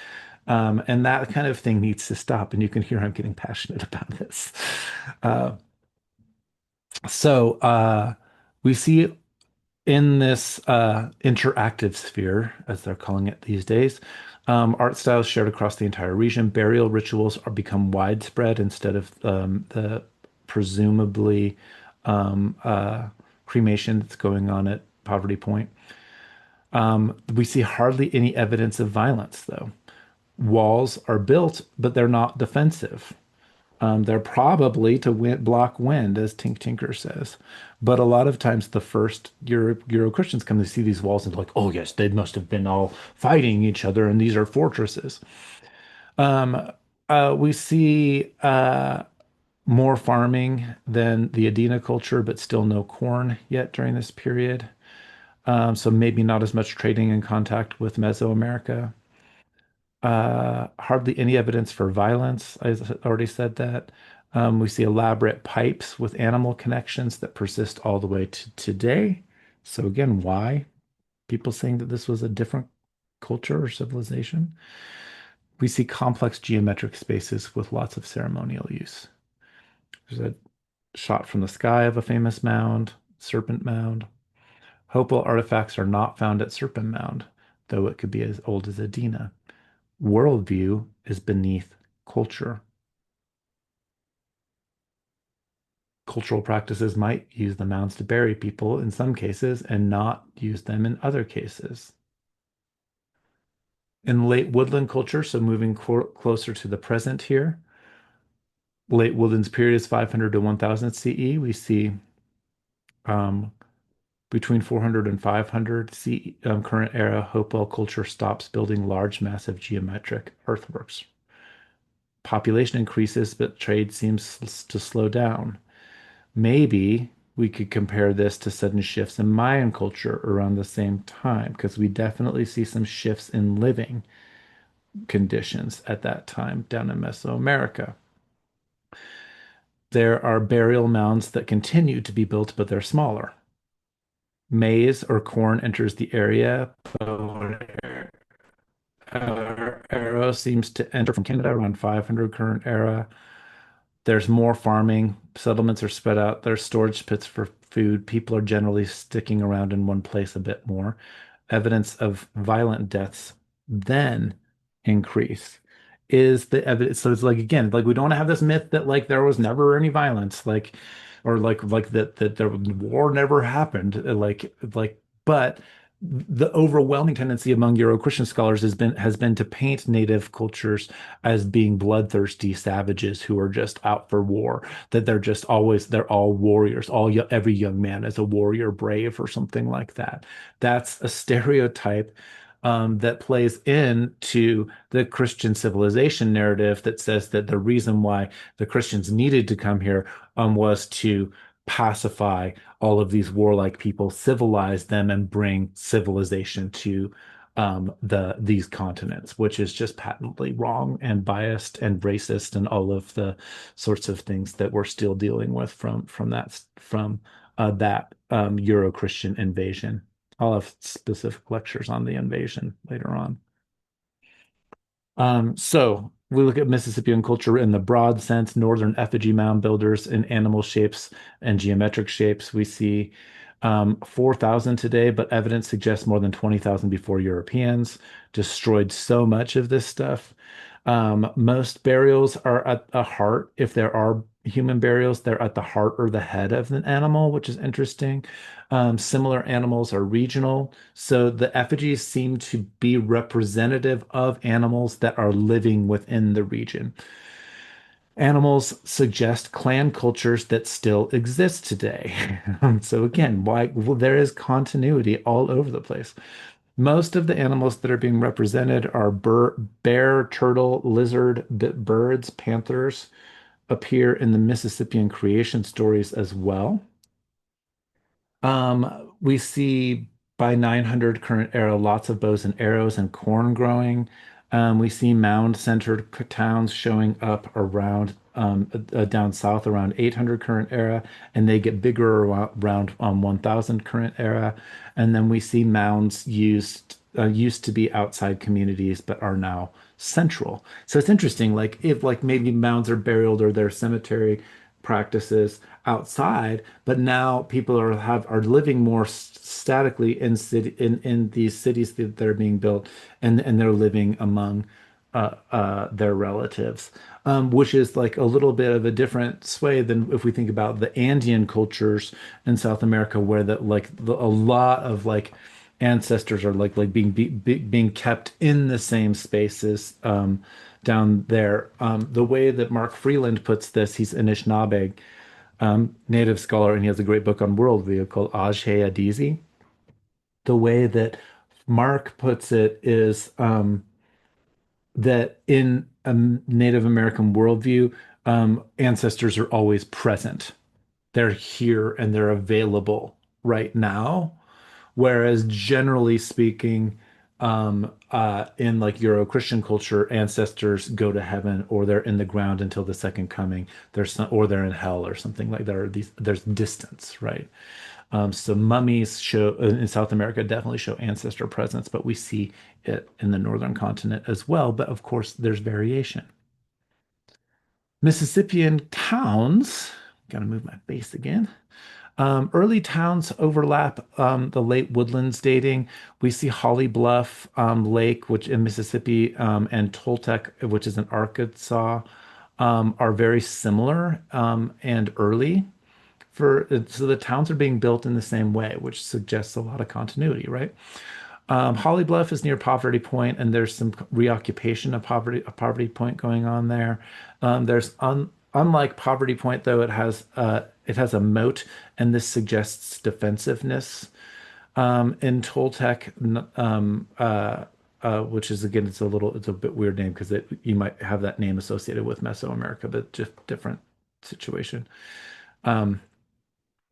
And that kind of thing needs to stop. And you can hear I'm getting passionate about this. Uh, so we see in this interactive sphere, as they're calling it these days, art styles shared across the entire region. Burial rituals are become widespread instead of the presumably cremation that's going on at Poverty Point. We see hardly any evidence of violence, though. Walls are built, but they're not defensive. They're probably to block wind, as Tink Tinker says. But a lot of times, the first Euro Christians come to see these walls and they're like, oh, yes, they must have been all fighting each other, and these are fortresses. Um, we see more farming than the Adena culture, but still no corn yet during this period. So maybe not as much trading and contact with Mesoamerica. Hardly any evidence for violence. I already said that. We see elaborate pipes with animal connections that persist all the way to today. So again, why? People saying that this was a different culture or civilization. We see complex geometric spaces with lots of ceremonial use. There's a shot from the sky of a famous mound, Serpent Mound. Hopewell artifacts are not found at Serpent Mound, though it could be as old as Adena. Worldview is beneath culture. cultural practices might use the mounds to bury people in some cases and not use them in other cases. In late woodland culture, so moving closer to the present here, late woodlands period is 500 to 1000 CE. We see um, between 400 and 500 CE, current era, Hopewell culture stops building large, massive geometric earthworks. Population increases, but trade seems to slow down. Maybe we could compare this to sudden shifts in Mayan culture around the same time, because we definitely see some shifts in living conditions at that time down in Mesoamerica. There are burial mounds that continue to be built, but they're smaller. Maize or corn enters the area. Arrow seems to enter from Canada around 500 current era. There's more farming. Settlements are spread out. There's storage pits for food. People are generally sticking around in one place a bit more. Evidence of violent deaths then increase. Is the evidence so it's like again, like we don't have this myth that like there was never any violence, like or like that there war never happened, but the overwhelming tendency among Euro-Christian scholars has been to paint native cultures as being bloodthirsty savages who are just out for war, that they're all warriors, every young man is a warrior brave or something like that. That's a stereotype that plays into the Christian civilization narrative that says that the reason why the Christians needed to come here was to pacify all of these warlike people, civilize them, and bring civilization to these continents, which is just patently wrong and biased and racist and all of the sorts of things that we're still dealing with from that Euro-Christian invasion. I'll have specific lectures on the invasion later on. So we look at Mississippian culture in the broad sense, northern effigy mound builders in animal shapes and geometric shapes. We see 4,000 today, but evidence suggests more than 20,000 before Europeans destroyed so much of this stuff. Most burials are at the heart. If there are human burials, they're at the heart or the head of an animal, which is interesting. Similar animals are regional. So the effigies seem to be representative of animals that are living within the region. Animals suggest clan cultures that still exist today. So again, why? Well, there is continuity all over the place. Most of the animals that are being represented are bear, turtle, lizard, birds, panthers appear in the Mississippian creation stories as well. We see by 900 current era lots of bows and arrows and corn growing. We see mound-centered towns showing up around down south around 800 current era, and they get bigger around 1000 current era. And then we see mounds used to be outside communities, but are now central. So it's interesting, like if like maybe mounds are buried or their cemetery practices outside, but now people are living more statically in these cities that are being built, and they're living among their relatives, which is like a little bit of a different sway than if we think about the Andean cultures in South America, where a lot of like ancestors are like being kept in the same spaces down there. The way that Mark Freeland puts this, he's Anishinaabe native scholar, and he has a great book on worldview called Ajhe Adizi. The way that Mark puts it is that in a Native American worldview, ancestors are always present. They're here and they're available right now. Whereas generally speaking, in like Euro-Christian culture, ancestors go to heaven or they're in the ground until the second coming. Or they're in hell or something like that. Or there's distance, right? So mummies show in South America definitely show ancestor presence, but we see it in the northern continent as well. But of course, there's variation. Mississippian towns, gotta move my face again. Early towns overlap the late woodlands dating. We see Holly Bluff Lake, which in Mississippi, and Toltec, which is in Arkansas, are very similar and early. so the towns are being built in the same way, which suggests a lot of continuity, right? Holly Bluff is near Poverty Point, and there's some reoccupation of Poverty Point going on there. There's unlike Poverty Point, though, it has a moat, and this suggests defensiveness. In Toltec, which is again, it's a bit weird name because you might have that name associated with Mesoamerica, but just different situation. Um,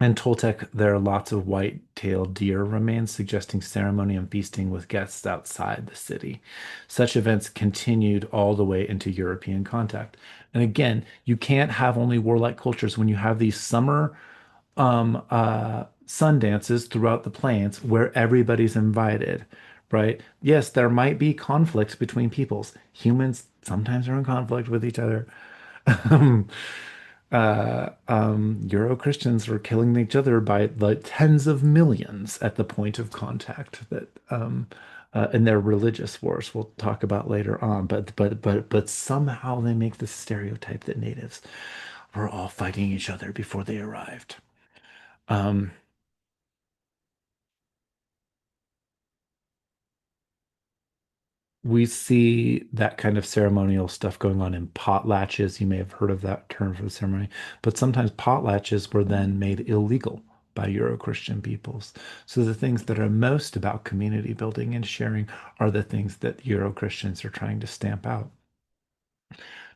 in Toltec, there are lots of white-tailed deer remains, suggesting ceremony and feasting with guests outside the city. Such events continued all the way into European contact. And again, you can't have only warlike cultures when you have these summer sun dances throughout the plains where everybody's invited, right? Yes, there might be conflicts between peoples. Humans sometimes are in conflict with each other. Um, Euro Christians were killing each other by like tens of millions at the point of contact that in their religious wars we'll talk about later on. But somehow they make the stereotype that natives were all fighting each other before they arrived. Um, we see that kind of ceremonial stuff going on in potlatches. You may have heard of that term for the ceremony, but sometimes potlatches were then made illegal by Euro-Christian peoples. So the things that are most about community building and sharing are the things that Euro-Christians are trying to stamp out.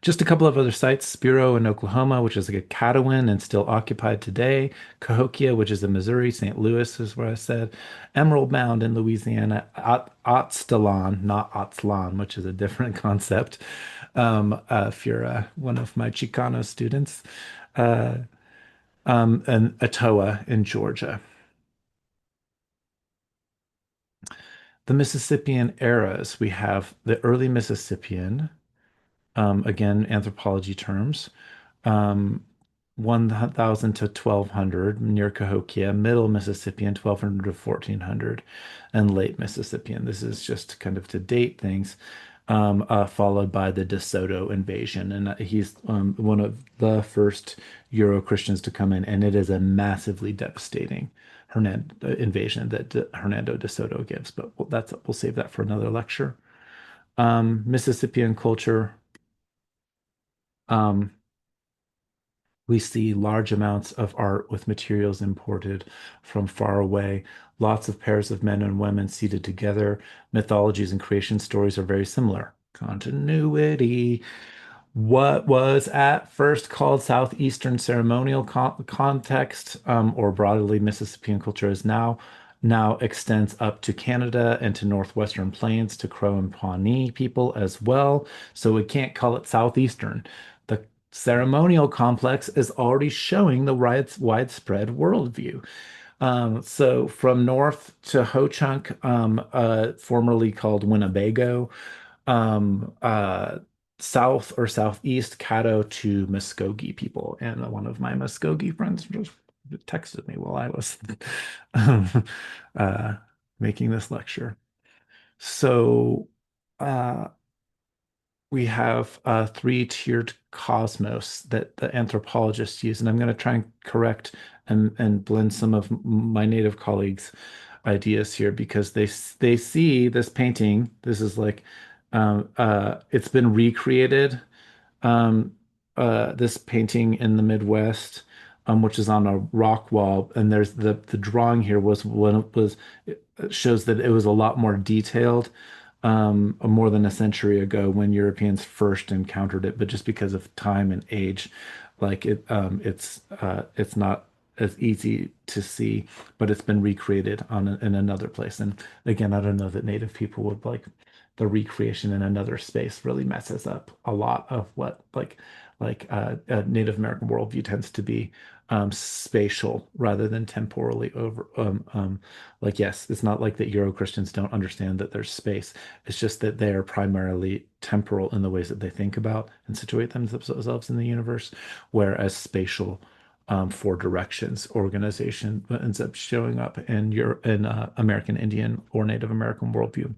Just a couple of other sites, Spiro in Oklahoma, which is like a Caddoan and still occupied today. Cahokia, which is in Missouri. St. Louis is where I said. Emerald Mound in Louisiana. Aztlan, not Aztlan, which is a different concept. If you're one of my Chicano students. Uh, and Etowah in Georgia. The Mississippian eras, we have the early Mississippian, again, anthropology terms. 1000 to 1200 near Cahokia, Middle Mississippian 1200 to 1400, and Late Mississippian. This is just kind of to date things, followed by the DeSoto invasion. And he's one of the first Euro Christians to come in, and it is a massively devastating invasion that Hernando de Soto gives. But we'll save that for another lecture. Mississippian culture. Um, We see large amounts of art with materials imported from far away. Lots of pairs of men and women seated together. Mythologies and creation stories are very similar. Continuity. What was at first called Southeastern ceremonial context, or broadly Mississippian culture, is now extends up to Canada and to Northwestern Plains to Crow and Pawnee people as well. So we can't call it Southeastern. The ceremonial complex is already showing the widespread worldview. So from north to Ho Chunk, formerly called Winnebago, um, uh, south or southeast Caddo to Muskogee people. And one of my Muskogee friends just texted me while I was um, uh, making this lecture. So uh, we have a three-tiered cosmos that the anthropologists use, and I'm going to try and correct and blend some of my native colleagues' ideas here because they see this painting. This is like it's been recreated. Um, this painting in the Midwest, which is on a rock wall, and there's the drawing here was when it was it shows that it was a lot more detailed more than a century ago when Europeans first encountered it, but just because of time and age, like it's not as easy to see, but it's been recreated in another place. And again, I don't know that Native people would like the recreation in another space really messes up a lot of what a Native American worldview tends to be spatial rather than temporally over like yes, it's not like that Euro Christians don't understand that there's space. It's just that they are primarily temporal in the ways that they think about and situate themselves in the universe, whereas spatial for directions organization ends up showing up in American Indian or Native American worldview.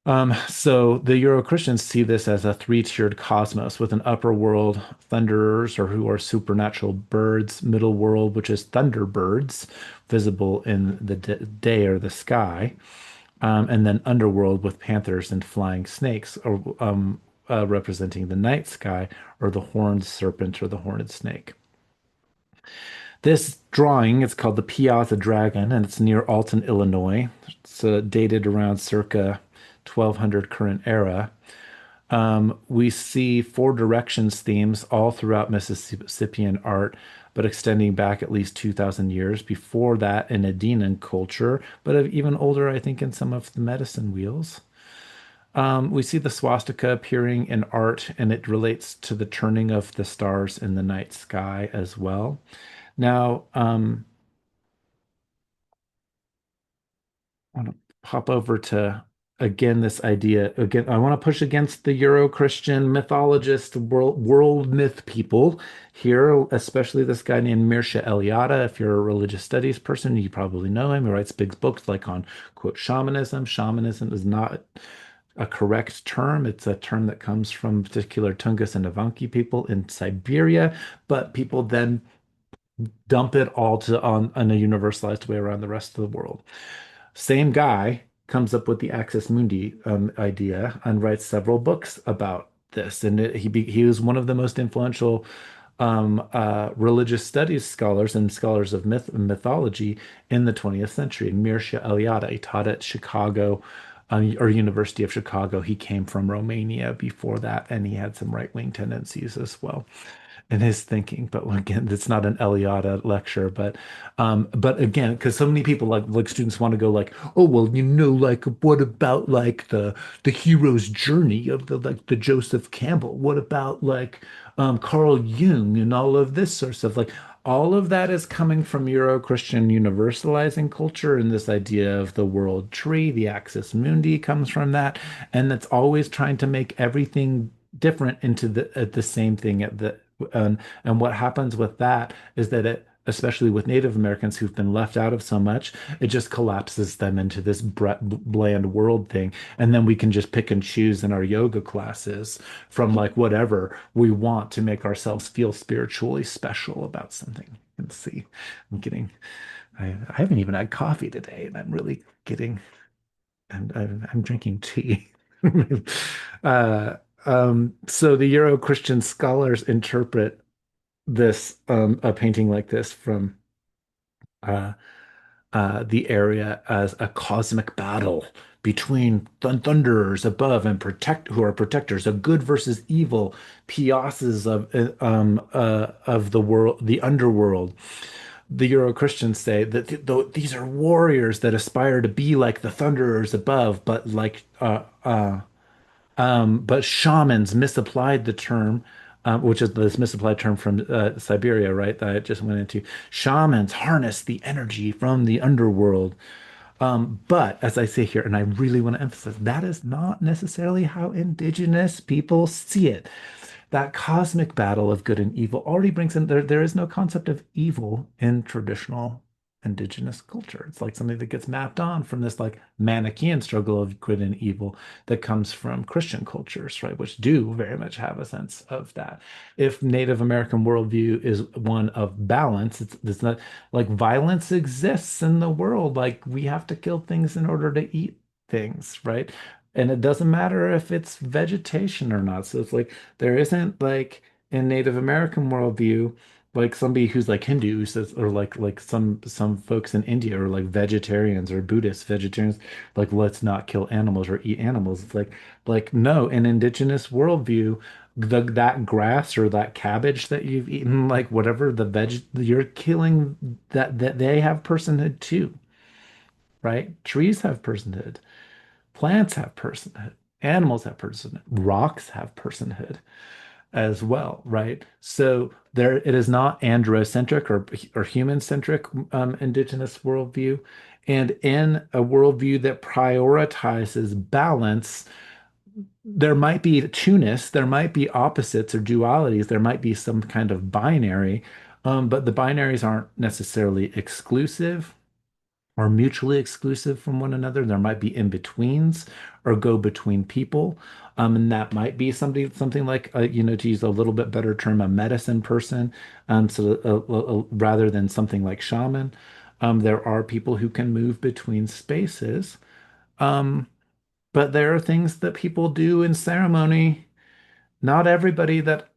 So the Euro-Christians see this as a three-tiered cosmos with an upper world, thunderers, or who are supernatural birds, middle world, which is thunderbirds, visible in the day or the sky, and then underworld with panthers and flying snakes, or representing the night sky, or the horned serpent or the horned snake. This drawing is called the Piazza Dragon, and it's near Alton, Illinois. It's dated around circa 1200 current era. We see four directions themes all throughout Mississippian art, but extending back at least 2,000 years. Before that, in Adinan culture, but even older, I think, in some of the medicine wheels. We see the swastika appearing in art, and it relates to the turning of the stars in the night sky as well. Now, I want to pop over to again this idea again. I want to push against the Euro-Christian mythologist world myth people here, especially this guy named Mirsha Eliade. If you're a religious studies person, you probably know him. He writes big books like on quote shamanism. Shamanism is not a correct term. It's a term that comes from particular Tungus and Evenki people in Siberia, but people then dump it all to on a universalized way around the rest of the world. Same guy comes up with the Axis Mundi idea and writes several books about this. And he was one of the most influential religious studies scholars and scholars of mythology in the 20th century. Mircea Eliade, he taught at Chicago or University of Chicago. He came from Romania before that, and he had some right-wing tendencies as well in his thinking. But again, it's not an Eliade lecture, but again, because so many people like students want to go like, oh well, like what about like the hero's journey of the Joseph Campbell? What about like Carl Jung and all of this sort of stuff? Like all of that is coming from Euro-Christian universalizing culture, and this idea of the world tree, the axis mundi comes from that, and that's always trying to make everything different into the same thing at the and what happens with that is that it, especially with Native Americans who've been left out of so much, it just collapses them into this bland world thing. And then we can just pick and choose in our yoga classes from like whatever we want to make ourselves feel spiritually special about something. And see, I'm getting, I haven't even had coffee today, and I'm really getting, I'm drinking tea. uh, so the Euro-Christian scholars interpret this a painting like this from uh, the area as a cosmic battle between thunderers above and protect who are protectors of good versus evil, piaces of the world, the underworld. The Euro-Christians say that these are warriors that aspire to be like the thunderers above, but shamans misapplied the term, which is this misapplied term from Siberia, right? That I just went into. Shamans harness the energy from the underworld. But as I say here, and I really want to emphasize, that is not necessarily how indigenous people see it. That cosmic battle of good and evil already brings in there is no concept of evil in traditional indigenous culture. It's like something that gets mapped on from this like Manichaean struggle of good and evil that comes from Christian cultures, right? Which do very much have a sense of that. If Native American worldview is one of balance, it's not like violence exists in the world. Like we have to kill things in order to eat things, right? And it doesn't matter if it's vegetation or not. So it's like there isn't like in Native American worldview, like somebody who's like Hindu who says, or like some folks in India are like vegetarians or Buddhist vegetarians, like let's not kill animals or eat animals. It's like no, in indigenous worldview, that grass or that cabbage that you've eaten, like whatever the veg, you're killing that they have personhood too, right? Trees have personhood. Plants have personhood. Animals have personhood. Rocks have personhood as well, right? So there, it is not androcentric or human centric indigenous worldview. And in a worldview that prioritizes balance, there might be two-ness, there might be opposites or dualities, there might be some kind of binary, but the binaries aren't necessarily exclusive. are mutually exclusive from one another. There might be in-betweens or go between people. And that might be something like, to use a little bit better term, a medicine person. Rather than something like shaman, there are people who can move between spaces. Um, but there are things that people do in ceremony. Not everybody that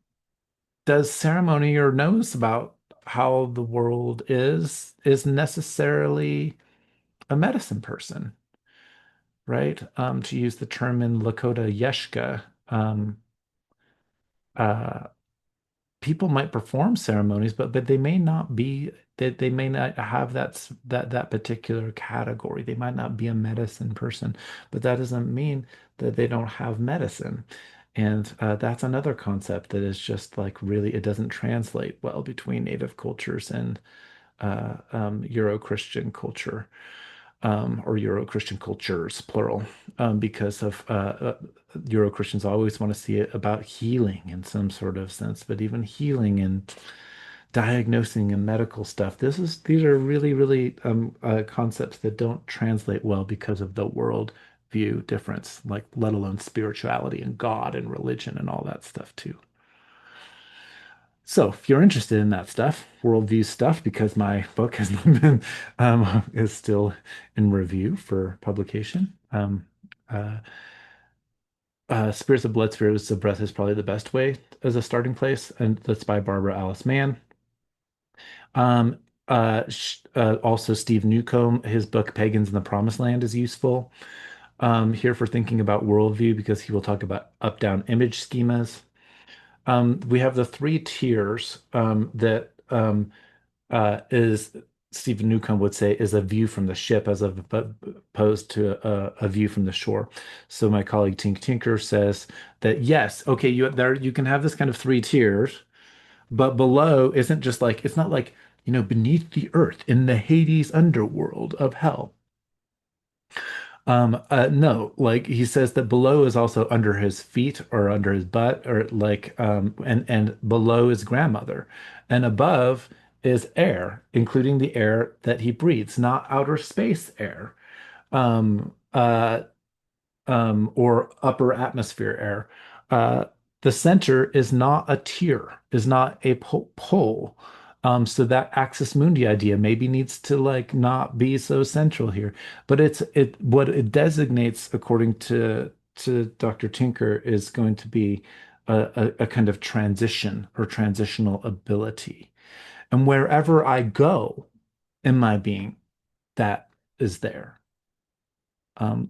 does ceremony or knows about how the world is necessarily a medicine person, right? To use the term in Lakota Yeshka, uh, people might perform ceremonies, but they may not be that they may not have that particular category. They might not be a medicine person, but that doesn't mean that they don't have medicine. And that's another concept that is just like really, it doesn't translate well between native cultures and Euro-Christian culture or Euro-Christian cultures, plural, because of Euro-Christians always want to see it about healing in some sort of sense, but even healing and diagnosing and medical stuff, these are really, really concepts that don't translate well because of the world view difference, like let alone spirituality and God and religion and all that stuff too. So, if you're interested in that stuff, worldview stuff, because my book has been is still in review for publication. Uh, Spirits of Blood, Spirits of Breath is probably the best way as a starting place, and that's by Barbara Alice Mann. Um, Also, Steve Newcomb, his book Pagans in the Promised Land is useful here for thinking about worldview because he will talk about up-down image schemas. We have the three tiers that is Stephen Newcomb would say is a view from the ship as opposed to a view from the shore. So my colleague Tink Tinker says that yes, okay, you can have this kind of three tiers, but below isn't just like it's not like beneath the earth in the Hades underworld of hell. No, like he says that below is also under his feet or under his butt or like and below is grandmother and above is air, including the air that he breathes, not outer space air. Um, uh, or upper atmosphere air. Uh, the center is not a tier, is not a pole. So that axis mundi idea maybe needs to like not be so central here. But it what it designates, according to Dr. Tinker, is going to be a kind of transition or transitional ability. And wherever I go in my being, that is there.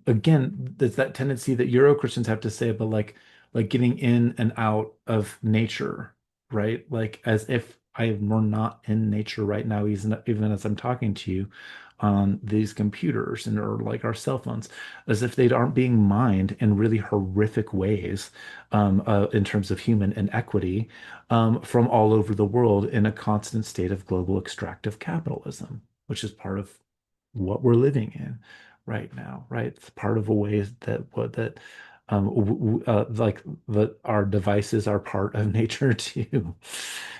Again, there's that tendency that Euro Christians have to say about like getting in and out of nature, right? Like as if I were not in nature right now, even as I'm talking to you on these computers and or like our cell phones, as if they aren't being mined in really horrific ways in terms of human inequity from all over the world in a constant state of global extractive capitalism, which is part of what we're living in right now, right? It's part of a way that what that like that our devices are part of nature too.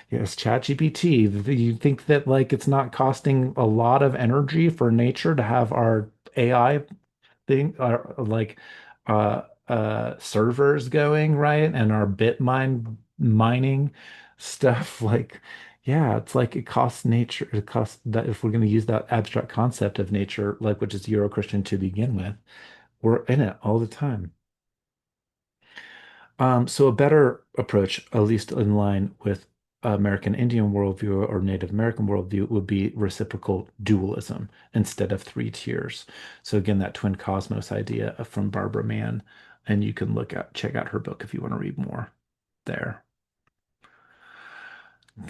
Yes, ChatGPT. You think that like it's not costing a lot of energy for nature to have our AI thing, like servers going, right? And our Bitmine mining stuff, like yeah, it's like it costs nature, it costs that if we're going to use that abstract concept of nature, like which is Euro-Christian to begin with, we're in it all the time. So a better approach, at least in line with American Indian worldview or Native American worldview, would be reciprocal dualism instead of three tiers. So again, that twin cosmos idea from Barbara Mann, and you can check out her book if you want to read more there.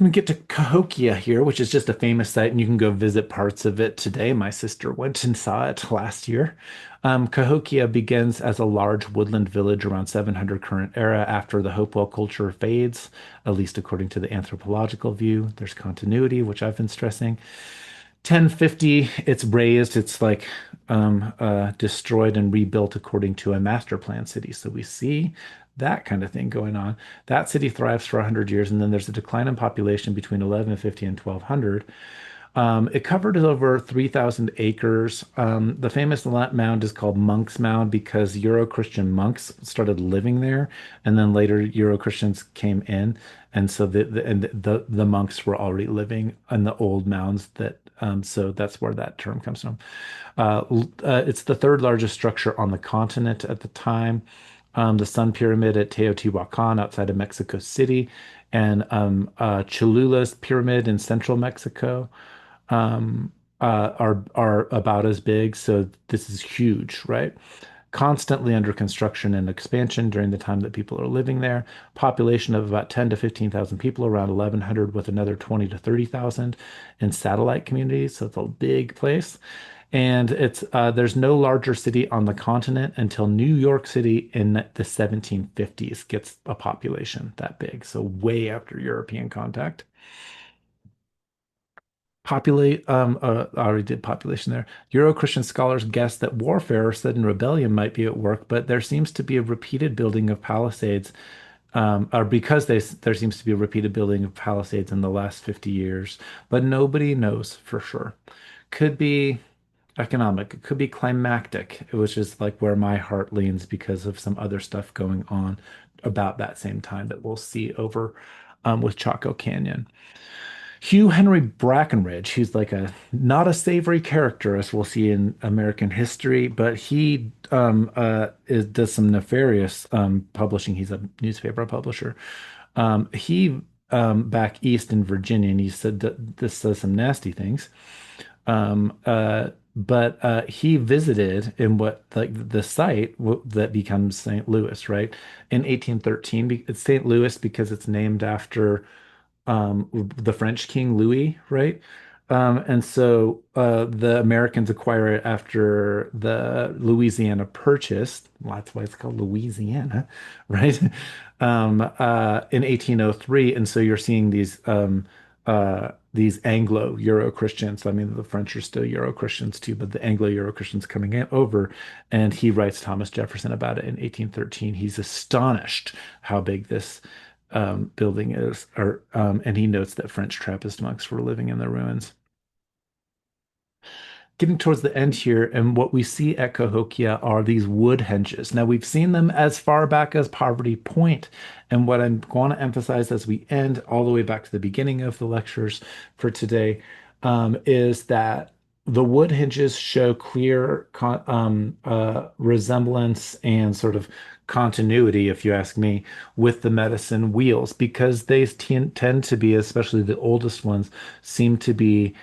We get to Cahokia here, which is just a famous site, and you can go visit parts of it today. My sister went and saw it last year. Cahokia begins as a large woodland village around 700 current era after the Hopewell culture fades, at least according to the anthropological view. There's continuity, which I've been stressing. 1050, it's razed, it's like destroyed and rebuilt according to a master plan city. So we see that kind of thing going on. That city thrives for 100 years, and then there's a decline in population between 1150 and 1200. It covered over 3,000 acres. The famous mound is called Monk's Mound because Euro-Christian monks started living there, and then later Euro-Christians came in, and so the monks were already living in the old mounds that so that's where that term comes from. It's the third largest structure on the continent at the time. The Sun Pyramid at Teotihuacan outside of Mexico City, and Cholula's Pyramid in central Mexico are about as big. So this is huge, right? Constantly under construction and expansion during the time that people are living there. Population of about 10 to 15,000 people, around 1,100 with another 20 to 30,000 in satellite communities. So it's a big place. And it's there's no larger city on the continent until New York City in the 1750s gets a population that big. So way after European contact. I already did population there. Euro-Christian scholars guess that warfare or sudden rebellion might be at work, but there seems to be a repeated building of palisades, or because there seems to be a repeated building of palisades in the last 50 years, but nobody knows for sure. Could be economic, it could be climactic, which is like where my heart leans because of some other stuff going on about that same time that we'll see over with Chaco Canyon. Hugh Henry Brackenridge, who's like a not a savory character as we'll see in American history, but he does some nefarious publishing. He's a newspaper publisher. He back east in Virginia, and he said that this says some nasty things. But he visited in what like the site that becomes St. Louis, right? In 1813, it's St. Louis because it's named after the French King Louis, right? And so the Americans acquire it after the Louisiana Purchase. Well, that's why it's called Louisiana, right? In 1803, and so you're seeing these Anglo-Euro Christians. I mean, the French are still Euro Christians too, but the Anglo-Euro Christians coming over, and he writes Thomas Jefferson about it in 1813. He's astonished how big this building is, and he notes that French Trappist monks were living in the ruins. Getting towards the end here, and what we see at Cahokia are these wood henges. Now, we've seen them as far back as Poverty Point, and what I'm going to emphasize as we end all the way back to the beginning of the lectures for today is that the wood hinges show clear resemblance and sort of continuity, if you ask me, with the medicine wheels because they tend to be, especially the oldest ones, seem to be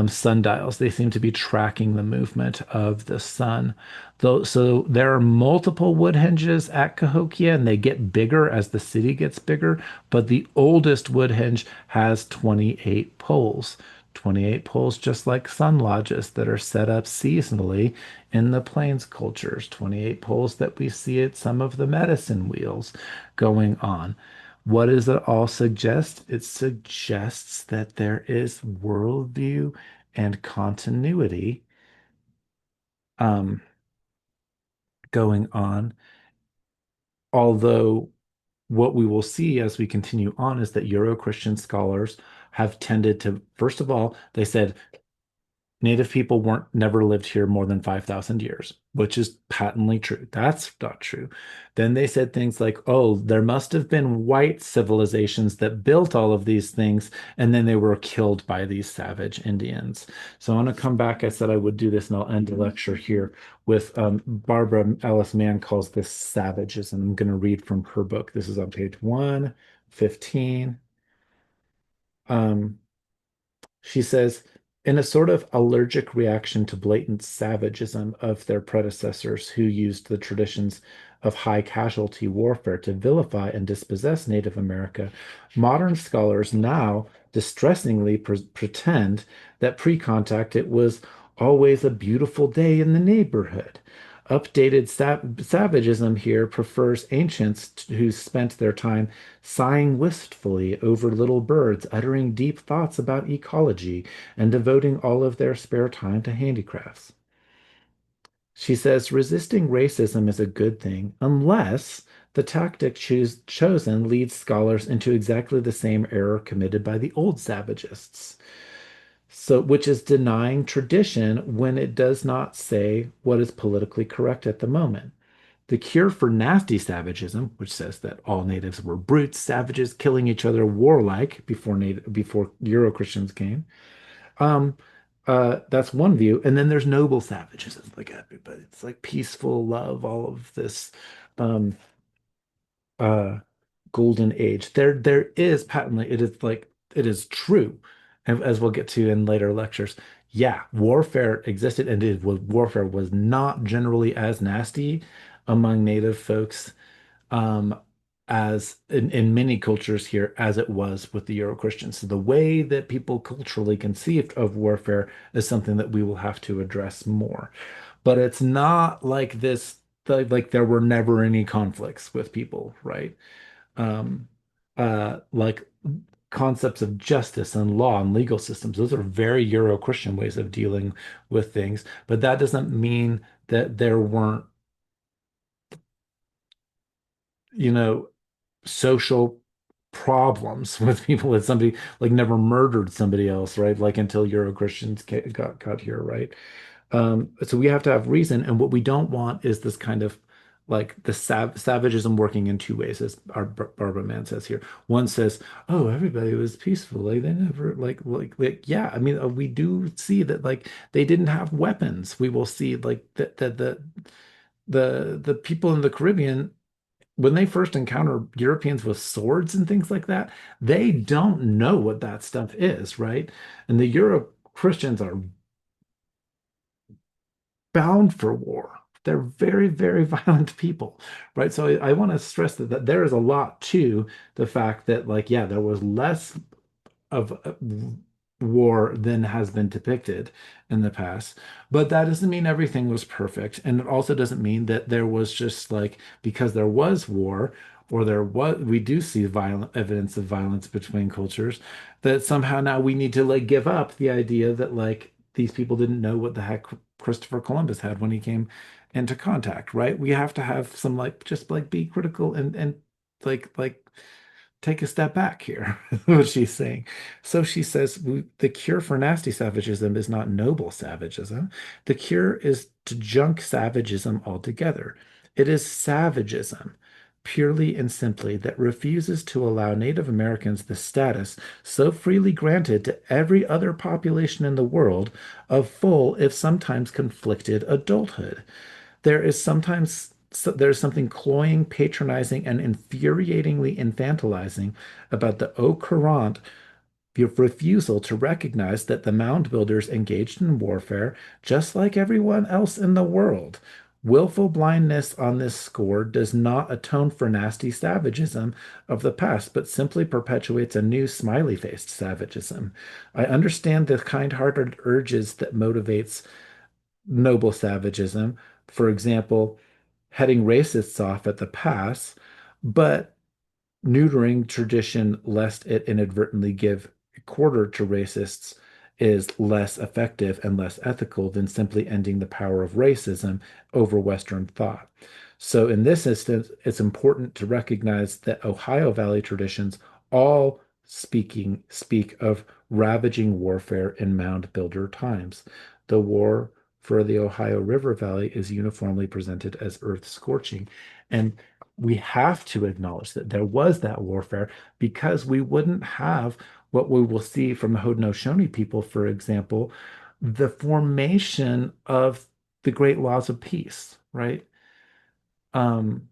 sundials. They seem to be tracking the movement of the sun. Though, so there are multiple wood hinges at Cahokia, and they get bigger as the city gets bigger. But the oldest wood hinge has 28 poles. 28 poles, just like sun lodges that are set up seasonally in the plains cultures. 28 poles that we see at some of the medicine wheels going on. What does it all suggest? It suggests that there is worldview and continuity um, going on. Although, what we will see as we continue on is that Euro-Christian scholars have tended to, first of all, they said Native people weren't never lived here more than 5,000 years, which is patently true. That's not true. Then they said things like, oh, there must have been white civilizations that built all of these things, and then they were killed by these savage Indians. So I want to come back. I said I would do this, and I'll end the lecture here with Barbara Ellis Mann calls this savages, and I'm going to read from her book. This is on page 115. Um, She says, in a sort of allergic reaction to blatant savagism of their predecessors who used the traditions of high casualty warfare to vilify and dispossess Native America, modern scholars now distressingly pretend that pre-contact it was always a beautiful day in the neighborhood. Updated savagism here prefers ancients who spent their time sighing wistfully over little birds, uttering deep thoughts about ecology, and devoting all of their spare time to handicrafts. She says resisting racism is a good thing unless the tactic chosen leads scholars into exactly the same error committed by the old savagists. So, which is denying tradition when it does not say what is politically correct at the moment. The cure for nasty savagism, which says that all natives were brutes, savages, killing each other, warlike before Euro Christians came. Um, that's one view, and then there's noble savagism, like everybody. It's like peaceful love, all of this. Um, uh, golden age. There is patently, it is like it is true, and as we'll get to in later lectures. Yeah, warfare existed, and warfare was not generally as nasty among native folks um, as in many cultures here as it was with the Euro-Christians. So the way that people culturally conceived of warfare is something that we will have to address more. But it's not like this, like there were never any conflicts with people, right? um, like concepts of justice and law and legal systems. Those are very Euro-Christian ways of dealing with things, but that doesn't mean that there weren't, you know, social problems with people that somebody like never murdered somebody else, right? Like until Euro-Christians got here, right? So we have to have reason, and what we don't want is this kind of like the savagism working in two ways, as our Barbara Mann says here. One says, "Oh, everybody was peaceful; like they never yeah." I mean, we do see that like they didn't have weapons. We will see like the people in the Caribbean when they first encounter Europeans with swords and things like that, they don't know what that stuff is, right? And the Euro Christians are bound for war. They're very, very violent people, right? So I want to stress that there is a lot to the fact that, like, yeah, there was less of war than has been depicted in the past. But that doesn't mean everything was perfect. And it also doesn't mean that there was just like, because there was war, or we do see violent evidence of violence between cultures, that somehow now we need to like give up the idea that like these people didn't know what the heck Christopher Columbus had when he came into contact, right? We have to have some like just like be critical and like take a step back here, what she's saying. So she says the cure for nasty savagism is not noble savagism. The cure is to junk savagism altogether. It is savagism, purely and simply, that refuses to allow Native Americans the status so freely granted to every other population in the world of full, if sometimes conflicted, adulthood. There's something cloying, patronizing, and infuriatingly infantilizing about the au courant refusal to recognize that the mound builders engaged in warfare just like everyone else in the world. Willful blindness on this score does not atone for nasty savagism of the past, but simply perpetuates a new smiley-faced savagism. I understand the kind-hearted urges that motivates noble savagism, for example, heading racists off at the pass, but neutering tradition lest it inadvertently give quarter to racists is less effective and less ethical than simply ending the power of racism over Western thought. So, in this instance, it's important to recognize that Ohio Valley traditions all speak of ravaging warfare in mound builder times. The war for the Ohio River Valley is uniformly presented as earth scorching. And we have to acknowledge that there was that warfare because we wouldn't have what we will see from the Haudenosaunee people, for example, the formation of the great laws of peace, right? Um,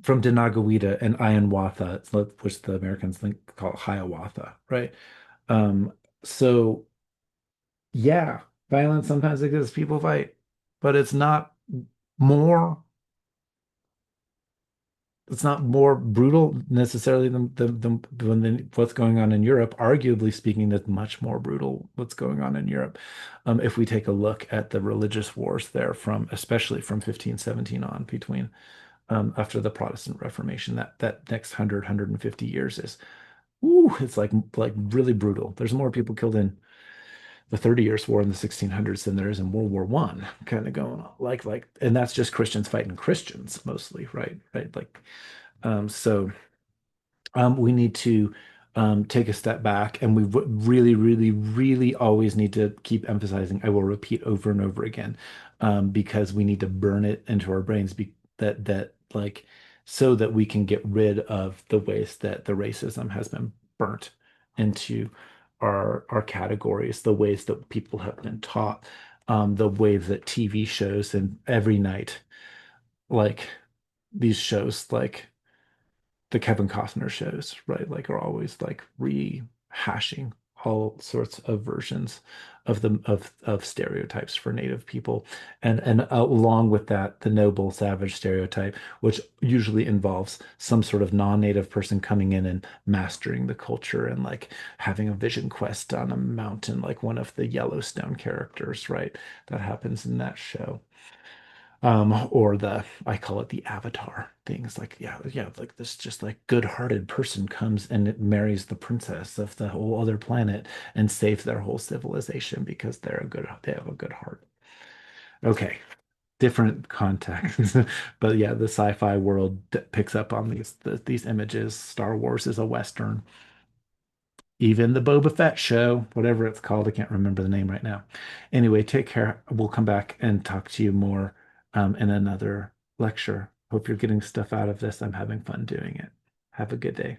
from Denagawida and Hiawatha, which the Americans think call Hiawatha, right? Um, so yeah, violence sometimes exists, people fight, but more it's not more brutal necessarily than what's going on in Europe. Arguably speaking, that's much more brutal what's going on in Europe. If we take a look at the religious wars there from especially from 1517 on between after the Protestant Reformation, that next 150 years is ooh, it's like really brutal. There's more people killed in the 30 Years' War in the 1600s than there is in World War One, kind of going on. And that's just Christians fighting Christians mostly, right? Right. We need to take a step back, and we really, really, really always need to keep emphasizing. I will repeat over and over again, because we need to burn it into our brains that like so that we can get rid of the ways that the racism has been burnt into our categories, the ways that people have been taught, the ways that TV shows and every night, like these shows like the Kevin Costner shows, right? Like are always like rehashing all sorts of versions of stereotypes for Native people, and along with that, the noble savage stereotype, which usually involves some sort of non-native person coming in and mastering the culture and like having a vision quest on a mountain, like one of the Yellowstone characters, right? That happens in that show, or the I call it the avatar thing. It's like, yeah, yeah, like this just like good-hearted person comes and it marries the princess of the whole other planet and saves their whole civilization because they have a good heart. Okay, different context. But yeah, the sci-fi world picks up on these images. Star Wars is a Western. Even the Boba Fett show, whatever it's called, I can't remember the name right now. Anyway, take care. We'll come back and talk to you more in another lecture. Hope you're getting stuff out of this. I'm having fun doing it. Have a good day.